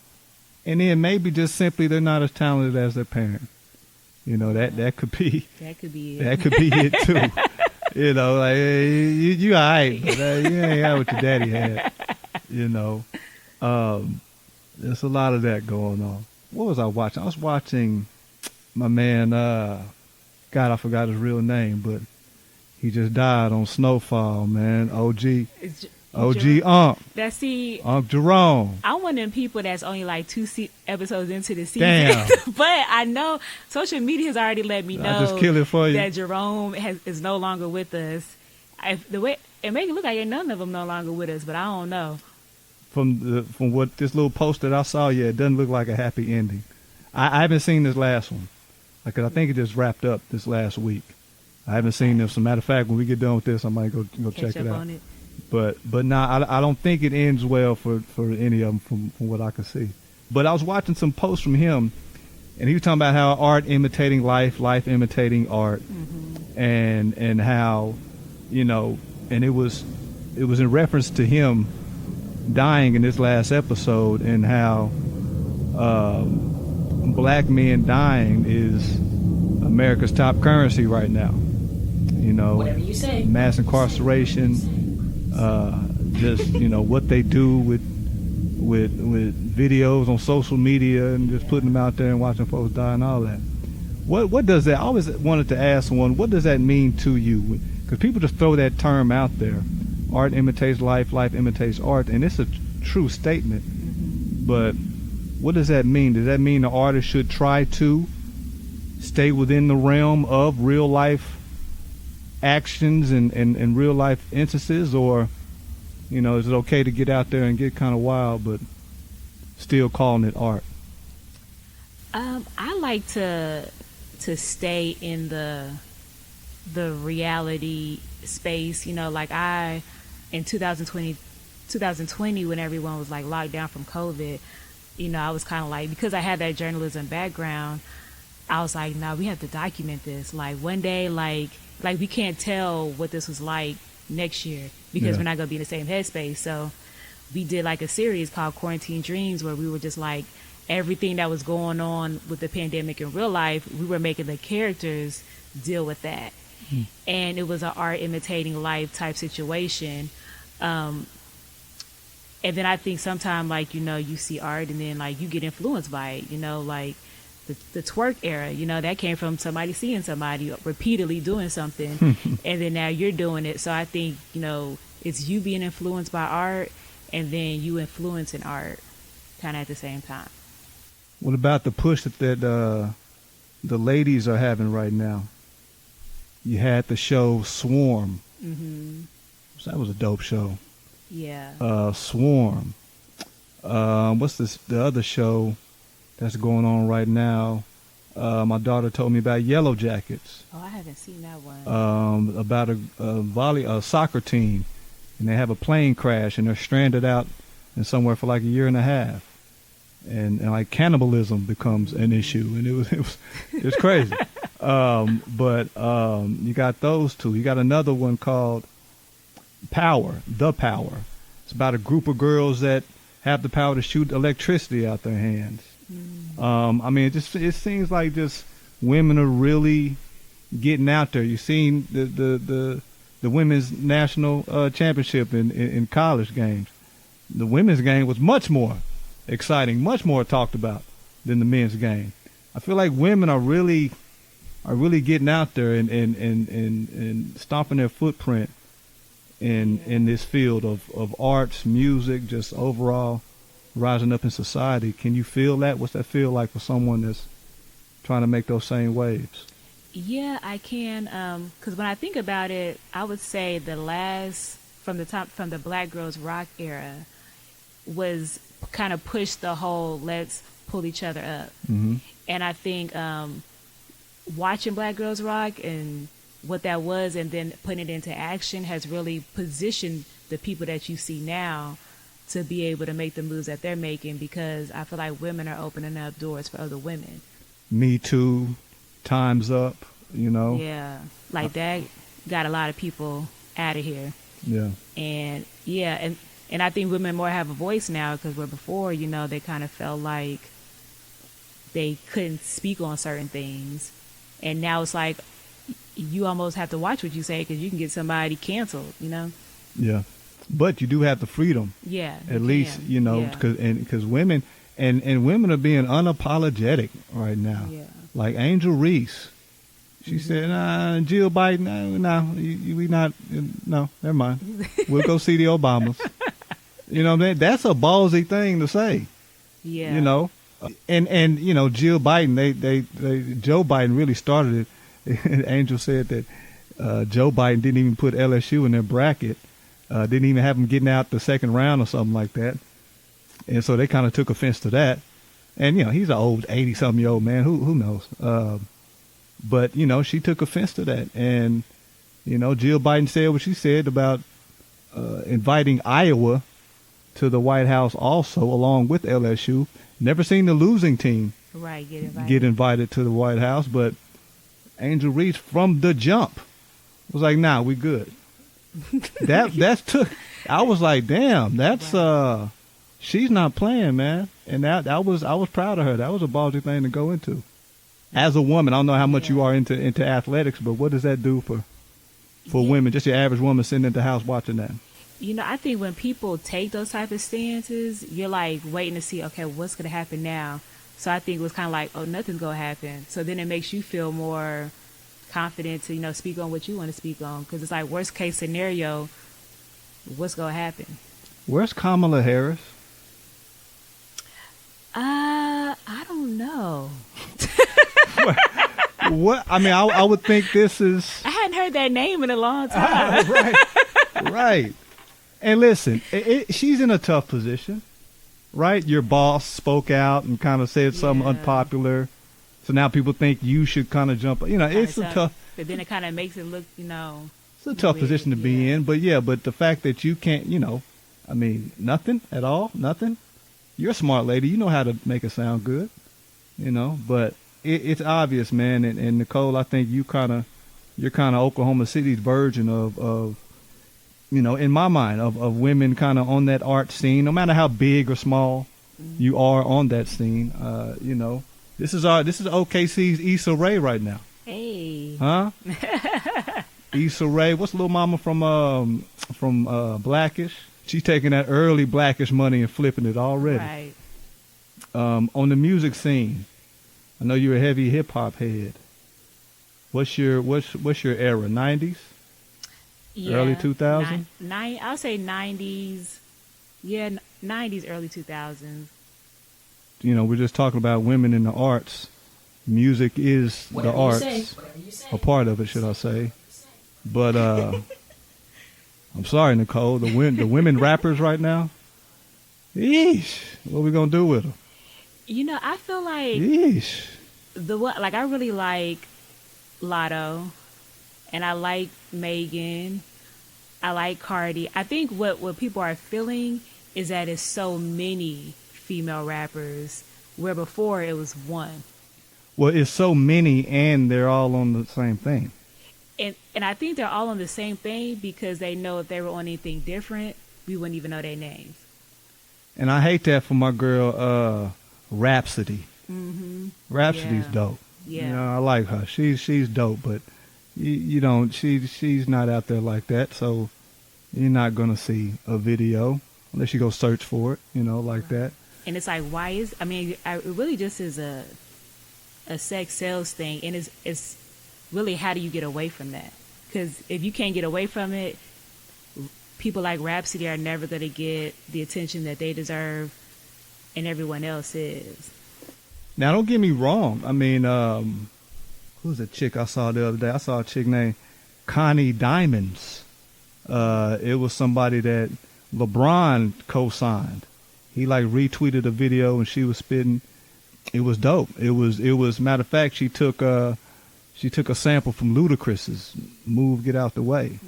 And then maybe just simply they're not as talented as their parent. That could be. That could be it. That could be it too. Like hey, you all right, but you ain't had what your daddy had. There's a lot of that going on. What was I watching? I was watching my man. God, I forgot his real name, but he just died on Snowfall. Man, OG. OG Unc. Unc Jerome. I'm one of them people that's only like 2 episodes into the season. Damn. But I know social media has already let me know I just kill it for you. that Jerome is no longer with us. The way it make it look like none of them no longer with us, but I don't know. From what this little post that I saw, yeah, it doesn't look like a happy ending. I haven't seen this last one. Because I think it just wrapped up this last week. I haven't seen this. As a matter of fact, when we get done with this, I might go check it out. On it. But nah, I don't think it ends well for any of them from what I can see. But I was watching some posts from him, and he was talking about how art imitating life, life imitating art, and how, and it was in reference to him dying in this last episode, and how black men dying is America's top currency right now. Whatever you say. Mass incarceration, just what they do with videos on social media and just putting them out there and watching folks die and all that. What does that? I always wanted to ask someone, what does that mean to you? Because people just throw that term out there. Art imitates life, life imitates art, and it's a true statement. But what does that mean? Does that mean the artist should try to stay within the realm of real life actions and real life instances, or is it okay to get out there and get kind of wild but still calling it art? I like to stay in the reality space, like in 2020 when everyone was like locked down from COVID, I was kind of like, because I had that journalism background, I was like, nah, we have to document this. Like one day, like we can't tell what this was like next year because we're not going to be in the same headspace. So we did like a series called Quarantine Dreams, where we were just like, everything that was going on with the pandemic in real life, we were making the characters deal with that. And it was an art imitating life type situation. And then I think sometimes, like, you see art and then like you get influenced by it, like the twerk era, that came from somebody seeing somebody repeatedly doing something and then now you're doing it. So I think, it's you being influenced by art and then you influencing art kind of at the same time. What about the push that the ladies are having right now? You had the show Swarm. So that was a dope show. Yeah. Swarm. What's the other show that's going on right now? My daughter told me about Yellow Jackets. Oh, I haven't seen that one. About a soccer team, and they have a plane crash and they're stranded out in somewhere for like a year and a half, and like cannibalism becomes an issue, and it was crazy. But you got those two. You got another one called Power. It's about a group of girls that have the power to shoot electricity out their hands. I mean, it seems like just women are really getting out there. You've seen the women's national championship in college games. The women's game was much more exciting, much more talked about than the men's game. I feel like women are really getting out there and stomping their footprint in this field of arts, music, just overall rising up in society. Can you feel that? What's that feel like for someone that's trying to make those same waves? Yeah, I can. Because when I think about it, I would say the last from the Black Girls Rock era was kind of pushed the whole let's pull each other up. And I think watching Black Girls Rock and what that was and then putting it into action has really positioned the people that you see now to be able to make the moves that they're making, because I feel like women are opening up doors for other women. Me Too, Time's Up, Yeah, like that got a lot of people out of here. Yeah. And and I think women more have a voice now, because where before, they kind of felt like they couldn't speak on certain things. And now it's like you almost have to watch what you say because you can get somebody canceled, Yeah. But you do have the freedom. Yeah. At least, because women and women are being unapologetic right now. Yeah. Like Angel Reese, She said, Jill Biden, no, we not, no, never mind. We'll go see the Obamas. You know what I mean? That's a ballsy thing to say. Yeah. You know? And you know, Jill Biden, Joe Biden really started it. Angel said that Joe Biden didn't even put LSU in their bracket. Didn't even have them getting out the second round or something like that. And so they kind of took offense to that. And, you know, he's an old 80-something-year-old man. Who knows? But, you know, she took offense to that. And, you know, Jill Biden said what she said about inviting Iowa to the White House also, along with LSU. Never seen the losing team get invited to the White House. But Angel Reese, from the jump, was like, nah, we good. I was like, damn, that's she's not playing, man. And I was proud of her. That was a ballsy thing to go into. As a woman, I don't know how much you are into athletics, but what does that do for women, just your average woman sitting at the house watching that? You know, I think when people take those type of stances, you're like waiting to see, okay, what's going to happen now? So I think it was kind of like, oh, nothing's going to happen. So then it makes you feel more confident to, you know, speak on what you want to speak on. Because it's like, worst case scenario, what's going to happen? Where's Kamala Harris? I don't know. What? I mean, I would think this is... I hadn't heard that name in a long time. Right. And listen, she's in a tough position, right? Your boss spoke out and kind of said something unpopular. So now people think you should kind of jump. You know, it's a tough... But then it kind of makes it look, you know... It's a tough position to be in. But the fact that you can't, you know, I mean, nothing at all, nothing. You're a smart lady. You know how to make it sound good, you know. But it's obvious, man. And Nicole, I think you're kind of Oklahoma City's version of you know, in my mind, of women kind of on that art scene, no matter how big or small you are on that scene. You know, this is OKC's Issa Rae right now. Hey. Huh? Issa Rae. What's little mama from Blackish? She's taking that early Blackish money and flipping it already. Right. On the music scene, I know you're a heavy hip hop head. What's your era? 90s? Yeah. Early 2000s? I'll say 90s. Yeah, 90s, early 2000s. You know, we're just talking about women in the arts. Music is Whatever the you arts. say. Whatever you say. A part of it, should I say. But I'm sorry, Nicole. The women rappers right now. Yeesh. What are we gonna do with them? You know, I feel like Yeesh. I really like Lotto, and I like Megan. I like Cardi. I think what people are feeling is that it's so many female rappers, where before it was one. Well, it's so many, and they're all on the same thing. And I think they're all on the same thing because they know if they were on anything different, we wouldn't even know their names. And I hate that for my girl, Rhapsody. Mm-hmm. Rhapsody's dope. Yeah. You know, I like her. She's dope, but you don't. She's not out there like that. So you're not gonna see a video unless you go search for it. You know, like that. And it's like, why is? I mean, it really just is a sex sales thing, and it's really, how do you get away from that? Because if you can't get away from it, people like Rhapsody are never going to get the attention that they deserve, and everyone else is. Now, don't get me wrong. I mean, who's a chick I saw the other day? I saw a chick named Connie Diamonds. It was somebody that LeBron co-signed. He like retweeted a video and she was spitting. It was dope. It was matter of fact, she took a sample from Ludacris's "Move, Get Out the Way,"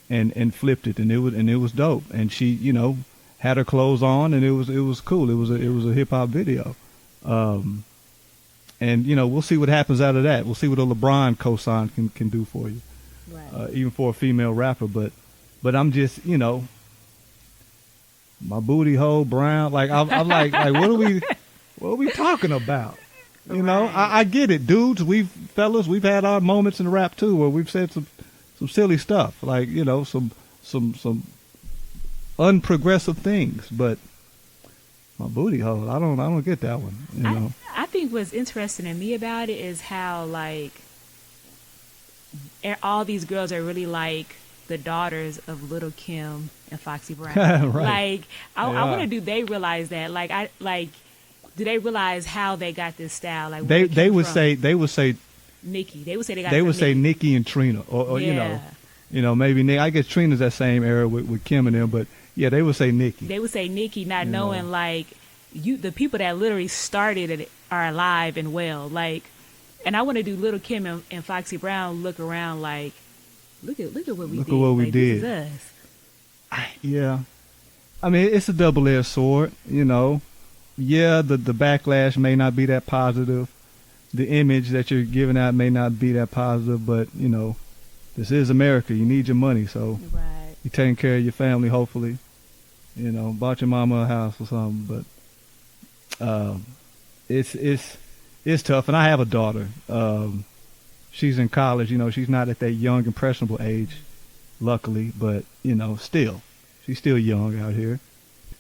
and flipped it, and it was dope. And she, you know, had her clothes on, and it was cool. It was a hip hop video. And you know, we'll see what happens out of that. We'll see what a LeBron cosign can do for you, Right. Even for a female rapper. But I'm just, you know, my booty hole brown. Like I'm like what are we talking about? You know, I get it, dudes. Fellas, we've had our moments in rap too where we've said some silly stuff, like, you know, some unprogressive things. But my booty hole, I don't get that one. You know, I think what's interesting to me about it is how, like, all these girls are really like the daughters of Little Kim and Foxy Brown. Right. Like, I wonder, do they realize that? Do they realize how they got this style? Like, they would say Nicki. They would say they would say Nicki and Trina, or yeah. you know, maybe Nick. I guess Trina's that same era with Kim and them, but yeah, they would say Nicki. They would say Nicki, not knowing like the people that literally started it are alive and well. Like, and I want to do Little Kim and Foxy Brown look around like, look at what we did. Look at what we like, did. This is us. Yeah, I mean, it's a double-edged sword, you know. Yeah, the backlash may not be that positive. The image that you're giving out may not be that positive, but, you know, this is America. You need your money, so Right. you're taking care of your family, hopefully. You know, bought your mama a house or something, but it's tough. And I have a daughter. She's in college. You know, she's not at that young, impressionable age, luckily, but, you know, still. She's still young out here.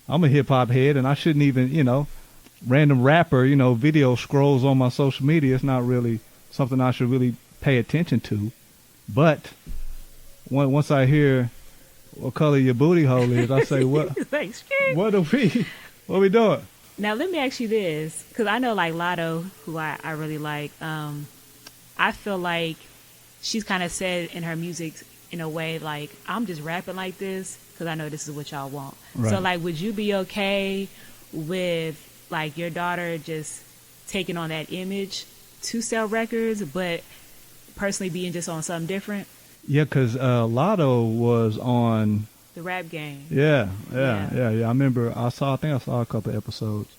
I'm a hip-hop head, and I shouldn't even, you know, random rapper, you know, video scrolls on my social media. It's not really something I should really pay attention to. But once I hear what color your booty hole is, I say, what are we doing? Now, let me ask you this, because I know, like, Lotto, who I really like, I feel like she's kind of said in her music in a way, like, I'm just rapping like this because I know this is what y'all want. Right. So, like, would you be okay with, like, your daughter just taking on that image to sell records, but personally being just on something different? Yeah, because Lotto was on The Rap Game. Yeah. I remember I think I saw a couple of episodes.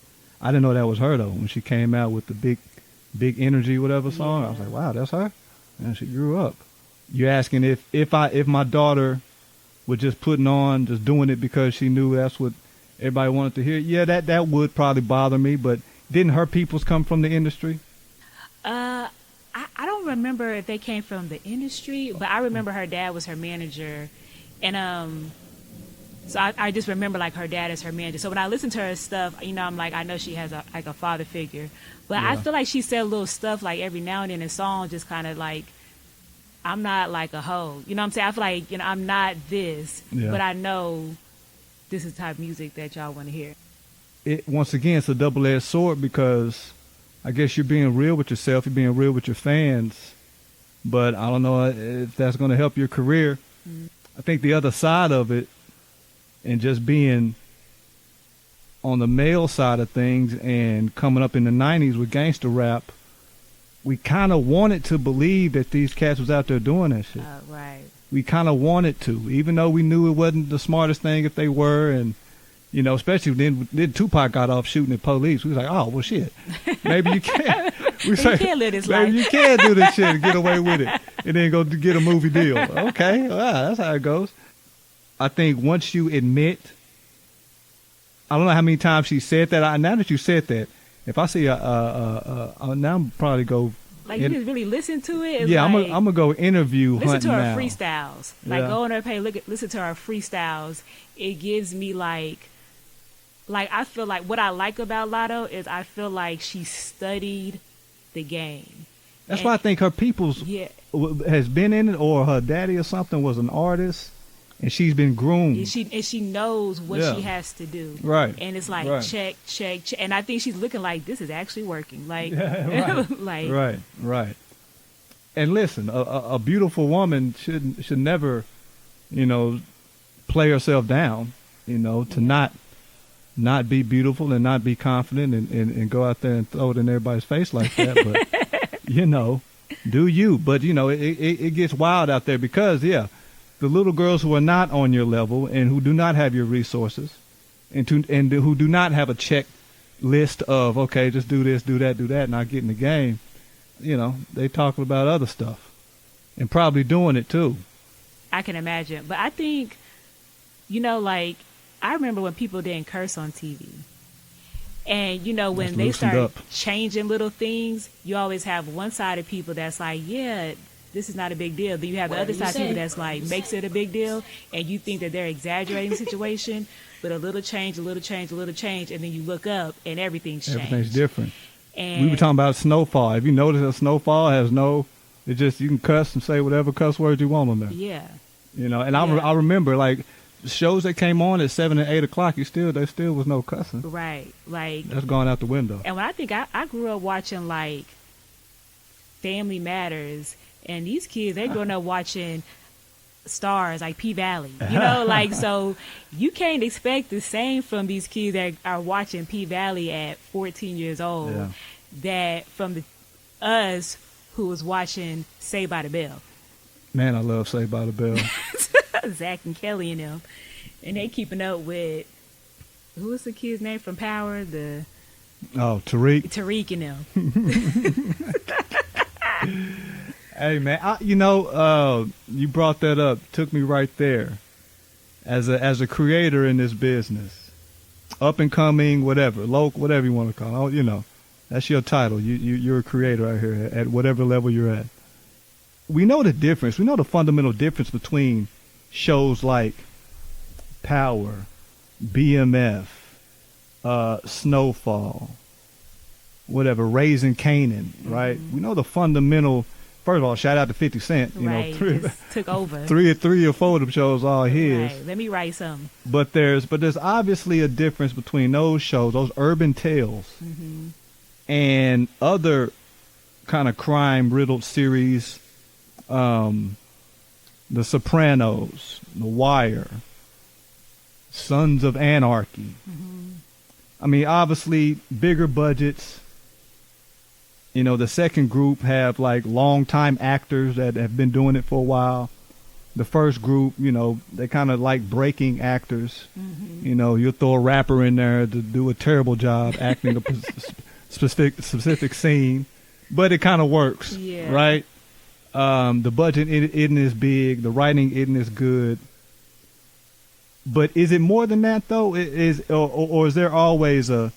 I didn't know that was her though. When she came out with the big energy, whatever song, I was like, wow, that's her. And she grew up. You're asking if my daughter was just just doing it because she knew that's what everybody wanted to hear. Yeah, that would probably bother me. But didn't her peoples come from the industry? I don't remember if they came from the industry, but I remember her dad was her manager, and so I just remember like her dad as her manager. So when I listen to her stuff, you know, I'm like, I know she has a father figure, but I feel like she said little stuff like every now and then in songs, just kind of like, I'm not like a hoe, you know what I'm saying? I feel like, you know, I'm not this, but I know this is the type of music that y'all want to hear. Once again, it's a double-edged sword because I guess you're being real with yourself, you're being real with your fans, but I don't know if that's going to help your career. Mm-hmm. I think the other side of it, and just being on the male side of things and coming up in the 90s with gangster rap, we kind of wanted to believe that these cats was out there doing that shit. Right. We kind of wanted to, even though we knew it wasn't the smartest thing if they were, and you know, especially then Tupac got off shooting at police. We was like, oh, well, shit. Maybe you can't. You can't live this life. Maybe you can do this shit and get away with it and then go get a movie deal. Okay, that's how it goes. I think once you admit, I don't know how many times she said that. Now that you said that, if I see now I'm probably go. Like, you just really listen to it? Yeah, like, I'm going to go interview listen Hunt to her now. freestyles. Like, go on her page, listen to her freestyles. It gives me, like, I feel like what I like about Lotto is I feel like she studied the game. That's why I think her people's has been in it, or her daddy or something was an artist, and she's been groomed. And she knows what she has to do. Right. And it's like, check. And I think she's looking like, this is actually working. Like, right. Right. And listen, a beautiful woman should never, you know, play herself down, you know, to not be beautiful and not be confident and go out there and throw it in everybody's face like that. But, you know, do you. But, you know, it gets wild out there because, the little girls who are not on your level and who do not have your resources and who do not have a check list of, okay, just do this, do that, and I'll get in the game, you know, they talking about other stuff and probably doing it too. I can imagine. But I think, you know, like, I remember when people didn't curse on TV. And, you know, when they start changing little things, you always have one side of people that's like, yeah, this is not a big deal. Then you have the other side of people that's like, makes it a big deal. And you think that they're exaggerating the situation. But a little change, and then you look up and everything's changed. Everything's different. And we were talking about snowfall. Have you noticed that snowfall has no It just, you can cuss and say whatever cuss words you want on there. Yeah. You know, and Yeah. I remember, like, shows that came on at 7 and 8 o'clock, there still was no cussing. Right. Like, That's gone out the window. and when I think I grew up watching, like, Family Matters, and these kids, they're growing up watching stars like P-Valley, you know, like, so you can't expect the same from these kids that are watching P-Valley at 14 years old Yeah. that from us who was watching Saved by the Bell. Man, I love Saved by the Bell. Zach and Kelly and them, and they keeping up with, who was the kid's name from Power? Oh, Tariq. Tariq and them. Hey, man, you brought that up. Took me right there. As a creator in this business, up and coming, whatever, local, whatever you want to call it, you know, that's your title. You're a creator out here at whatever level you're at. We know the difference. We know the fundamental difference between shows like Power, BMF, Snowfall, whatever, Raising Canaan, right? We know the fundamental. First of all, shout out to 50 Cent. You Right, know, three, just took over. three or four of them shows all his. Right, let me write something. But there's obviously a difference between those shows, those urban tales, and other kind of crime riddled series. The Sopranos, The Wire, Sons of Anarchy. I mean, obviously bigger budgets. You know, the second group have like long-time actors that have been doing it for a while. The first group, you know, they kind of like breaking actors. You know, you'll throw a rapper in there to do a terrible job acting a specific scene, but it kind of works, Yeah. right? The budget isn't as big, the writing isn't as good. But is it more than that though? Or is there always a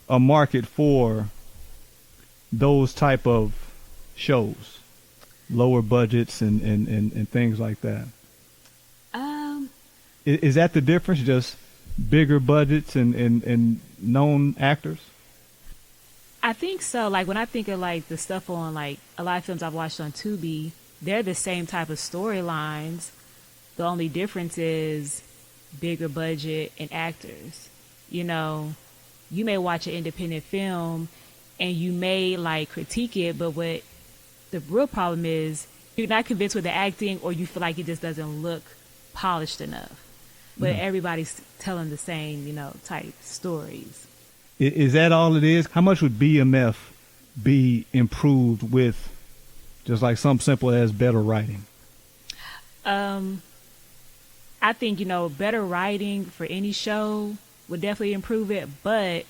market for those type of shows, lower budgets and things like that? Is that the difference? Just bigger budgets and known actors? I think so. Like when I think of like the stuff on like a lot of films I've watched on Tubi, they're the same type of storylines. The only difference is bigger budget and actors. You know, you may watch an independent film and you may like critique it, but what the real problem is, you're not convinced with the acting, or you feel like it just doesn't look polished enough. But everybody's telling the same, you know, type stories. Is that all it is? How much would BMF be improved with just like something simple as better writing? I think, you know, better writing for any show would definitely improve it, but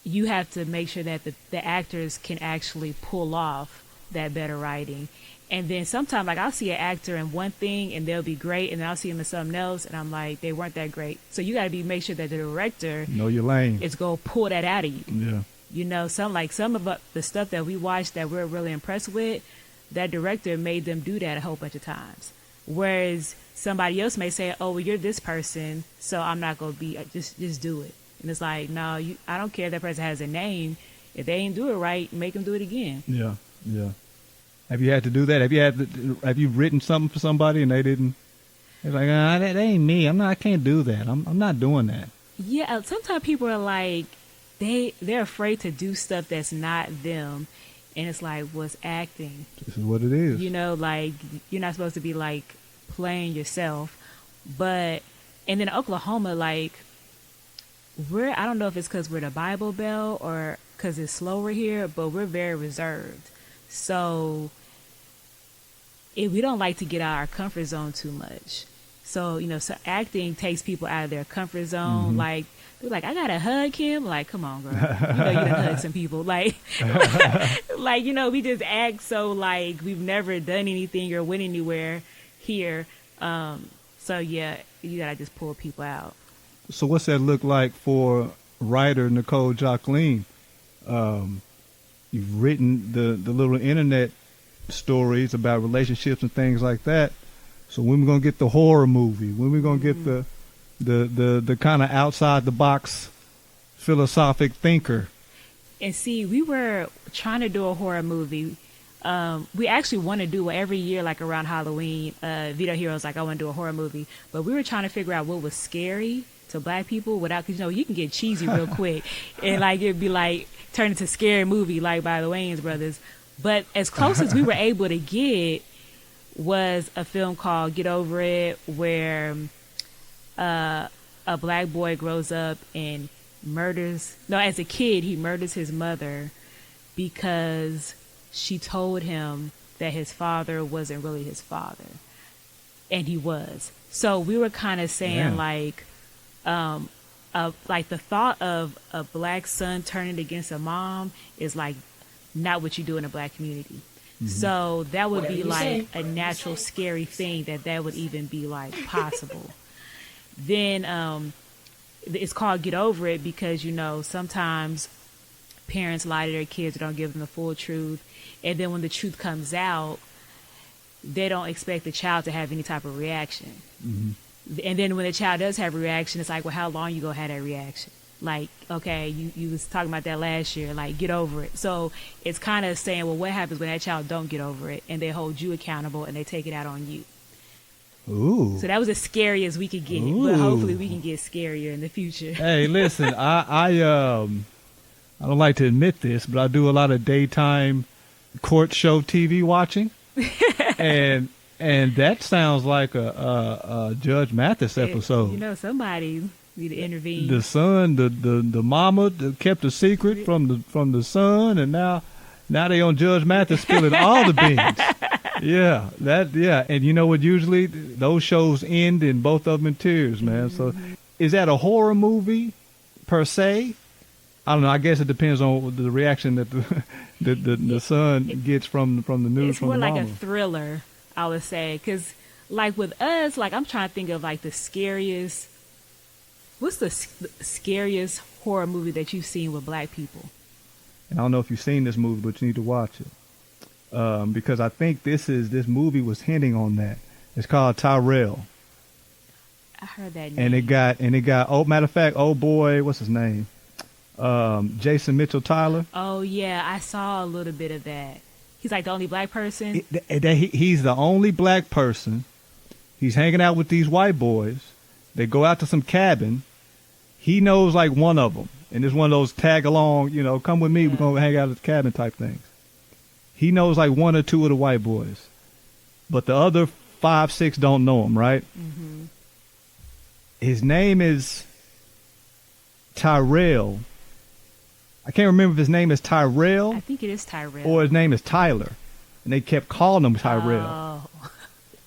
you have to make sure that the actors can actually pull off that better writing. And then sometimes, like, I'll see an actor in one thing and they'll be great, and then I'll see them in something else and I'm like, they weren't that great. So you got to make sure that the director Know your lane. is going to pull that out of you. Yeah. You know, some of the stuff that we watched that we're really impressed with, that director made them do that a whole bunch of times. Whereas somebody else may say, oh, well, you're this person, so I'm not going to be, just do it. And it's like, no, I don't care if that person has a name. If they ain't do it right, make them do it again. Yeah. Yeah. Have you had to do that? Have you written something for somebody and they didn't? They're like, that ain't me. I can't do that. I'm not doing that. Yeah, sometimes people are like, they're afraid to do stuff that's not them, and it's like, what's acting? This is what it is. You know, like, you're not supposed to be like playing yourself. But and then Oklahoma, like, I don't know if it's because we're the Bible Belt or because it's slower here, but we're very reserved. So we don't like to get out of our comfort zone too much. So, you know, so acting takes people out of their comfort zone. Like, they're like, I gotta hug him. Like, come on, girl. You know, you done hug some people. Like, like, you know, we just act so like we've never done anything or went anywhere here. So yeah, you gotta just pull people out. So what's that look like for writer Nicole Jocleen? You've written the little internet stories about relationships and things like that. So when we gonna get the horror movie? When we gonna get the kind of outside the box philosophic thinker? And see, we were trying to do a horror movie. We actually want to do every year, like around Halloween, Vito Heroes, like I want to do a horror movie. But we were trying to figure out what was scary to black people without, because, you know, you can get cheesy real quick. And like it'd be like turn into Scary Movie, like by the Wayans brothers. But as close as we were able to get was a film called Get Over It, where a black boy grows up and as a kid, he murders his mother because she told him that his father wasn't really his father. And he was. So we were kind of saying like the thought of a black son turning against a mom is like not what you do in a black community. So that would be like a natural scary thing that would even be like possible. Then it's called Get Over It because, you know, sometimes parents lie to their kids, don't give them the full truth, and then when the truth comes out, they don't expect the child to have any type of reaction. And then when the child does have a reaction, it's like, well, how long you gonna have that reaction? Like, okay, you was talking about that last year, like, get over it. So it's kind of saying, well, what happens when that child don't get over it and they hold you accountable and they take it out on you? Ooh. So that was as scary as we could get, but hopefully we can get scarier in the future. Hey, listen, I don't like to admit this, but I do a lot of daytime court show TV watching, and that sounds like a Judge Mathis episode. You know, somebody need to intervene. The son, the mama kept a secret from the son, and now they on Judge Mathis spilling all the beans. Yeah, and you know what? Usually those shows end in both of them in tears, man. So, is that a horror movie per se? I don't know. I guess it depends on the reaction that the son gets from the news it's from more the like mama. a thriller, I would say, because like with us, like I'm trying to think of like the scariest. What's the scariest horror movie that you've seen with black people? And I don't know if you've seen this movie, but you need to watch it. Because I think this movie was hinting on that. It's called Tyrell. I heard that name. And it got oh, matter of fact, oh boy, what's his name? Jason Mitchell Tyler. Oh yeah, I saw a little bit of that. He's like the only black person. He's the only black person. He's hanging out with these white boys. They go out to some cabin. He knows like one of them, and it's one of those tag along, you know, come with me, we're gonna hang out at the cabin type things. He knows like one or two of the white boys, but the other 5, 6 don't know him, right? His name is Tyrell. I can't remember if his name is Tyrell. I think it is Tyrell. Or his name is Tyler, and they kept calling him Tyrell. Oh.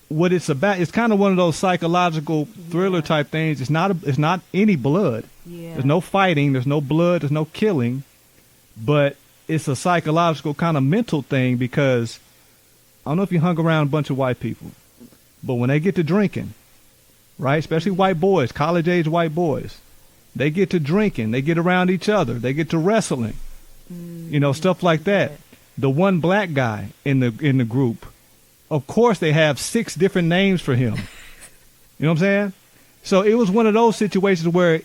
What it's about, it's kind of one of those psychological thriller type things. It's not any blood. Yeah. There's no fighting. There's no blood. There's no killing. But it's a psychological kind of mental thing because I don't know if you hung around a bunch of white people, but when they get to drinking, right, especially white boys, college-age white boys, they get to drinking. They get around each other. They get to wrestling, you know, stuff like that. The one black guy in the group, of course, they have 6 different names for him. You know what I'm saying? So it was one of those situations where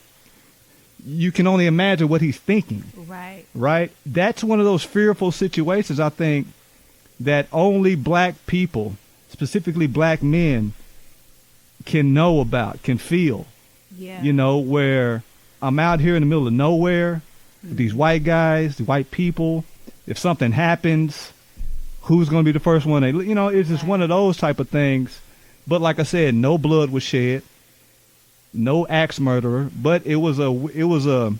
you can only imagine what he's thinking. Right. Right? That's one of those fearful situations, I think, that only black people, specifically black men, can know about, can feel. Yeah. You know, where I'm out here in the middle of nowhere with these white guys, the white people. If something happens, who's going to be the first one? You know, it's just one of those type of things. But like I said, no blood was shed, no axe murderer. But it wasn't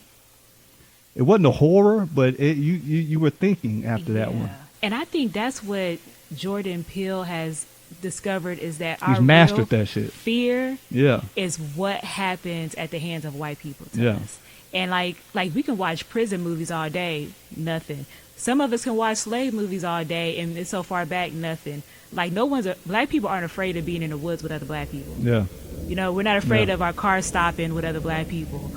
a horror, but you were thinking after that one. And I think that's what Jordan Peele has discovered is that He's our mastered real that shit. fear Yeah. is what happens at the hands of white people to Yeah. us. And like we can watch prison movies all day, nothing. Some of us can watch slave movies all day, and it's so far back, nothing. Like black people aren't afraid of being in the woods with other black people. Yeah. You know, we're not afraid of our car stopping with other black people.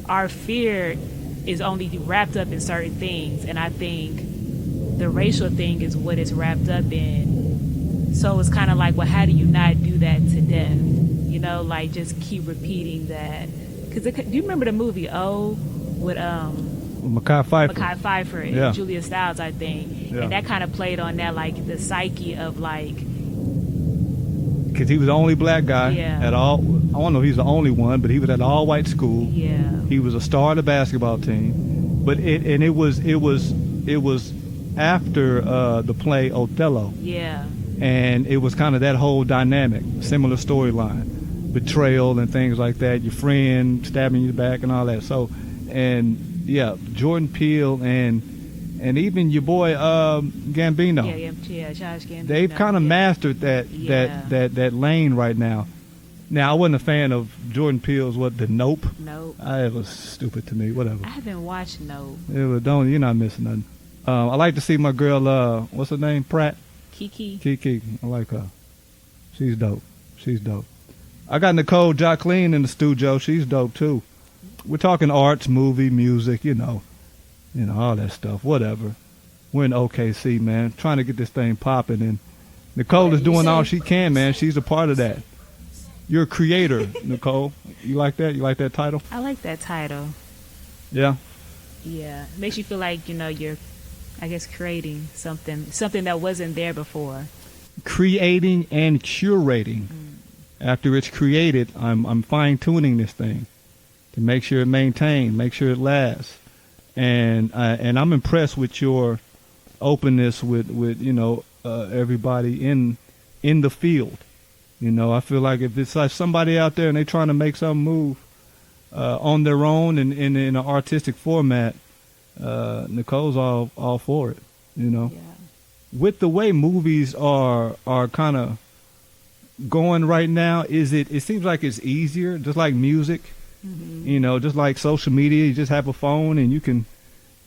Our fear is only wrapped up in certain things, and I think the racial thing is what it's wrapped up in. So it's kind of like, well, how do you not do that to death? You know, like just keep repeating that. Because do you remember the movie O with Mekhi Phifer and Yeah. Julia Stiles, I think. Yeah. And that kind of played on that, like, the psyche of, like, Because he was the only black guy Yeah. at all. I don't know if he's the only one, but he was at an all-white school. yeah. He was a star of the basketball team. But it was after the play Othello. Yeah. And it was kind of that whole dynamic, similar storyline, betrayal and things like that. Your friend stabbing you back and all that. So, and yeah, Jordan Peele and even your boy Gambino. Yeah, Josh Gambino. They've kind of mastered that Yeah. that lane right now. Now, I wasn't a fan of Jordan Peele's The Nope. Nope. It was stupid to me. Whatever. I haven't watched Nope. You're not missing nothing. I like to see my girl. What's her name? Pratt. Kiki. Kiki. I like her. She's dope. I got Nicole Jocleen in the studio. She's dope too. We're talking arts, movie, music. You know, all that stuff. Whatever. We're in OKC, man. Trying to get this thing popping, and Nicole is doing all she can, man. She's a part of that. You're a creator, Nicole. You like that? You like that title? I like that title. Yeah. Yeah. Makes you feel like, you're, I guess, creating something that wasn't there before. Creating and curating. After it's created, I'm fine-tuning this thing to make sure it maintains, make sure it lasts. And I'm impressed with your openness with everybody in the field. I feel like if it's like somebody out there and they're trying to make something move on their own and in an artistic format, Nicole's all for it. Yeah. With the way movies are kind of going right now, it seems like it's easier, just like music. Just like social media. You just have a phone and you can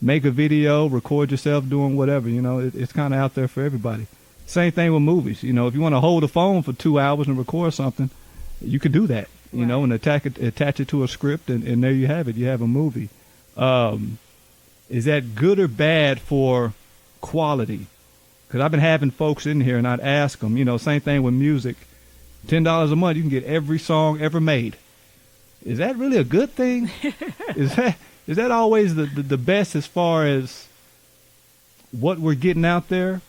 make a video, record yourself doing whatever. It's kind of out there for everybody. Same thing with movies. If you want to hold a phone for 2 hours and record something, you could do that. And attach it to a script, and there you have it. You have a movie. Is that good or bad for quality? Because I've been having folks in here, and I'd ask them. Same thing with music. $10 a month, you can get every song ever made. Is that really a good thing? Is that always the best as far as what we're getting out there?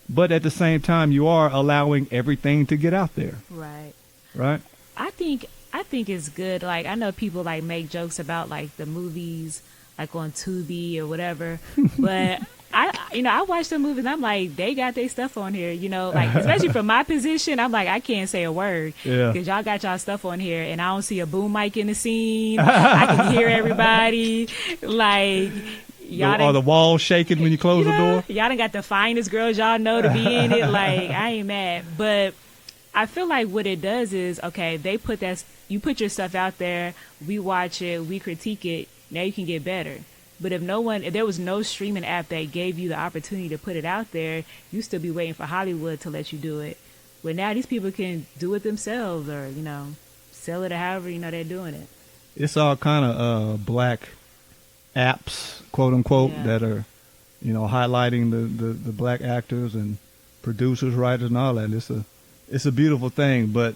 But at the same time, you are allowing everything to get out there. Right? I think it's good. Like, I know people like make jokes about like the movies like on Tubi or whatever, but I watch the movies and I'm like, they got their stuff on here, like, especially from my position, I'm like, I can't say a word because y'all got y'all stuff on here and I don't see a boom mic in the scene. I can hear everybody. Like, or the walls shaking when you close the door. Y'all done got the finest girls y'all know to be in it. Like, I ain't mad. But I feel like what it does is, okay, you put your stuff out there, we watch it, we critique it, now you can get better. But if there was no streaming app that gave you the opportunity to put it out there, you still be waiting for Hollywood to let you do it. But now these people can do it themselves or, sell it or however, they're doing it. It's all kind of black apps, quote unquote, that are, highlighting the black actors and producers, writers, and all that. It's a beautiful thing, but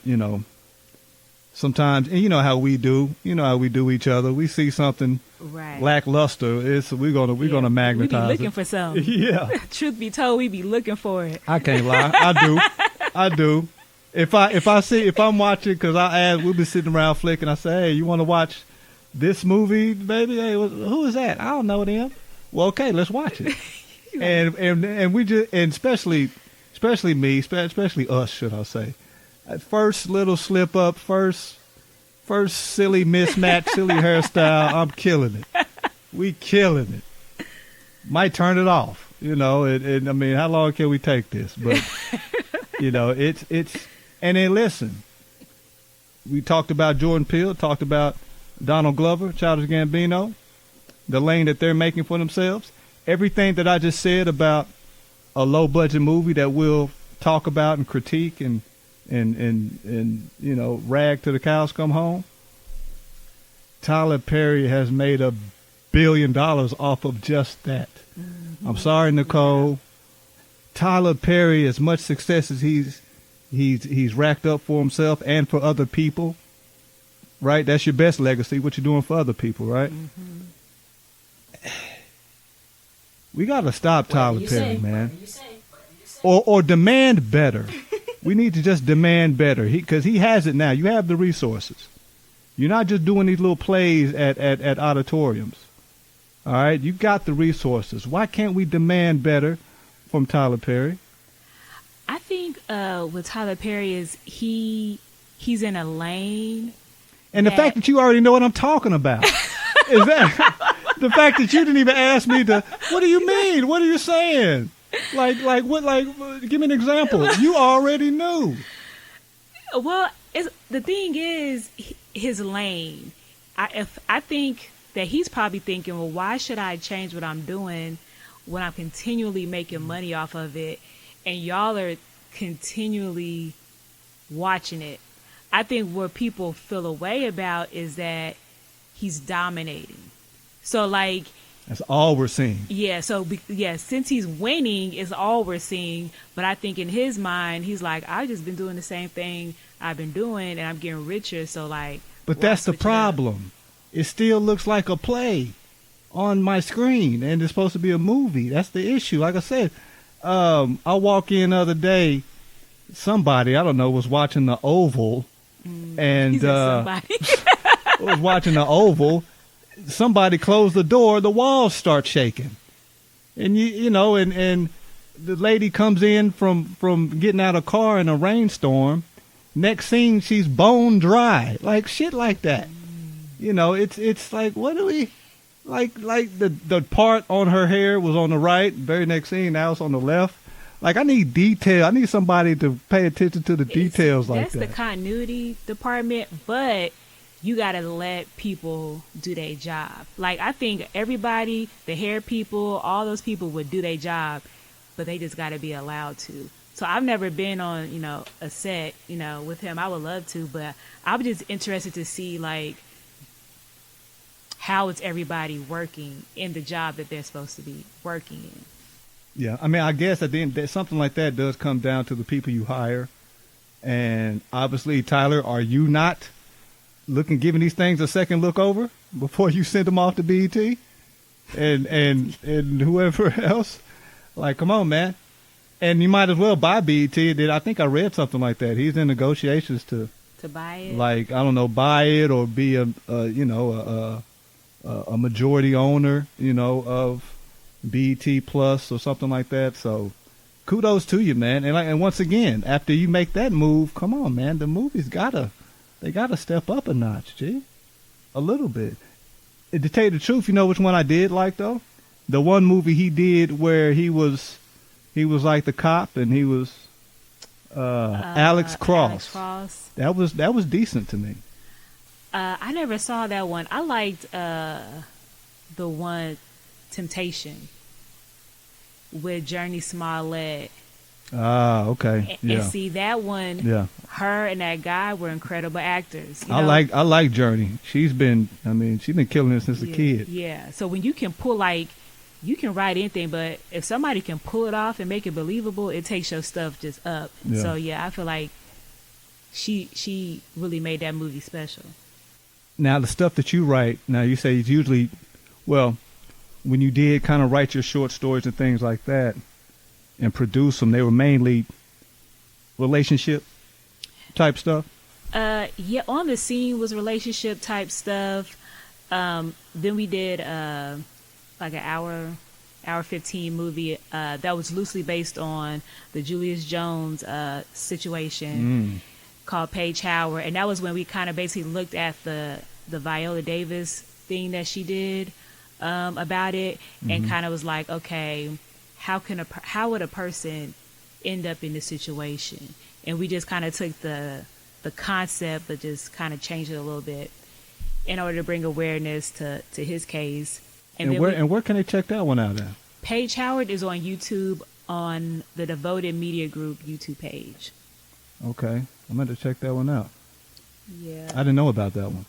sometimes, and you know how we do each other. We see something lackluster, we're gonna magnetize. We be looking for something. Yeah. Truth be told, we be looking for it. I can't lie, I do. If I'm watching, because we'll be sitting around flicking. I say, hey, you want to watch this movie, baby? Hey, who is that? I don't know them. Well, okay, let's watch it. and we just, and especially me, especially us, should I say? At first little slip up, first silly mismatch, silly hairstyle, I'm killing it. We killing it. Might turn it off, and I mean, how long can we take this? But it's and then listen. We talked about Jordan Peele, talked about Donald Glover, Childish Gambino, the lane that they're making for themselves. Everything that I just said about a low budget movie that we'll talk about and critique and rag till the cows come home. Tyler Perry has made $1 billion off of just that. Mm-hmm. I'm sorry, Nicole. Tyler Perry, as much success as he's racked up for himself and for other people, right? That's your best legacy, what you're doing for other people, right? Mm-hmm. We got to stop Tyler you Perry, say, man. whatever you say. Or demand better. We need to just demand better. Because he has it now. You have the resources. You're not just doing these little plays at auditoriums. All right? You got the resources. Why can't we demand better from Tyler Perry? I think with Tyler Perry is he's in a lane. And the fact that you already know what I'm talking about. Is that the fact that you didn't even ask me to, what do you mean? What are you saying? Like what, give me an example. You already knew. Well, the thing is his lane. I think that he's probably thinking, well, why should I change what I'm doing when I'm continually making money off of it and y'all are continually watching it? I think what people feel a way about is that he's dominating. So like, that's all we're seeing. Yeah. So since he's winning is all we're seeing. But I think in his mind, he's like, I've just been doing the same thing I've been doing and I'm getting richer. So like, but that's the problem. It still looks like a play on my screen and it's supposed to be a movie. That's the issue. Like I said, I walk in the other day, somebody, I don't know, was watching the Oval and was watching the Oval. Somebody closed the door, the walls start shaking. And you know, and the lady comes in from getting out of a car in a rainstorm. Next scene, she's bone dry. Like shit like that. You know, it's like, what do we, like the part on her hair was on the right, very next scene, now it's on the left. Like, I need detail. I need somebody to pay attention to the details like that. That's the continuity department, but you got to let people do their job. Like, I think everybody, the hair people, all those people would do their job, but they just got to be allowed to. So I've never been on, a set, with him. I would love to, but I'm just interested to see, like, how is everybody working in the job that they're supposed to be working in. Yeah, I mean, I guess at the end, something like that does come down to the people you hire. And obviously, Tyler, are you not giving these things a second look over before you send them off to BET and whoever else? Like, come on, man. And you might as well buy BET. I think I read something like that. He's in negotiations to buy it. Like, I don't know, buy it or be a majority owner, of BET Plus or something like that. So kudos to you, man. And once again, after you make that move, come on, man, the movies gotta step up a notch, G. A little bit. And to tell you the truth, you know which one I did like though? The one movie he did where he was like the cop and he was Alex Cross. Alex Cross. That was decent to me. I never saw that one. I liked the one Temptation with Journey Smollett. Ah, okay. And see that one. Yeah. Her and that guy were incredible actors. I like Journey. She's been killing it since a kid. Yeah. So when you can you can write anything, but if somebody can pull it off and make it believable, it takes your stuff just up. Yeah. So yeah, I feel like she really made that movie special. Now the stuff that you write, now you say it's usually, well, when you did kind of write your short stories and things like that and produce them, they were mainly relationship type stuff? Yeah, On the Scene was relationship type stuff. Then we did like an hour 15 movie that was loosely based on the Julius Jones situation called Paige Howard. And that was when we kind of basically looked at the Viola Davis thing that she did about it and kind of was like, okay, how would a person end up in this situation? And we just kind of took the concept but just kind of changed it a little bit in order to bring awareness to his case. And where can they check that one out at? Paige Howard is on YouTube on the Devoted Media Group YouTube page. Okay, I'm going to check that one out. Yeah, I didn't know about that one.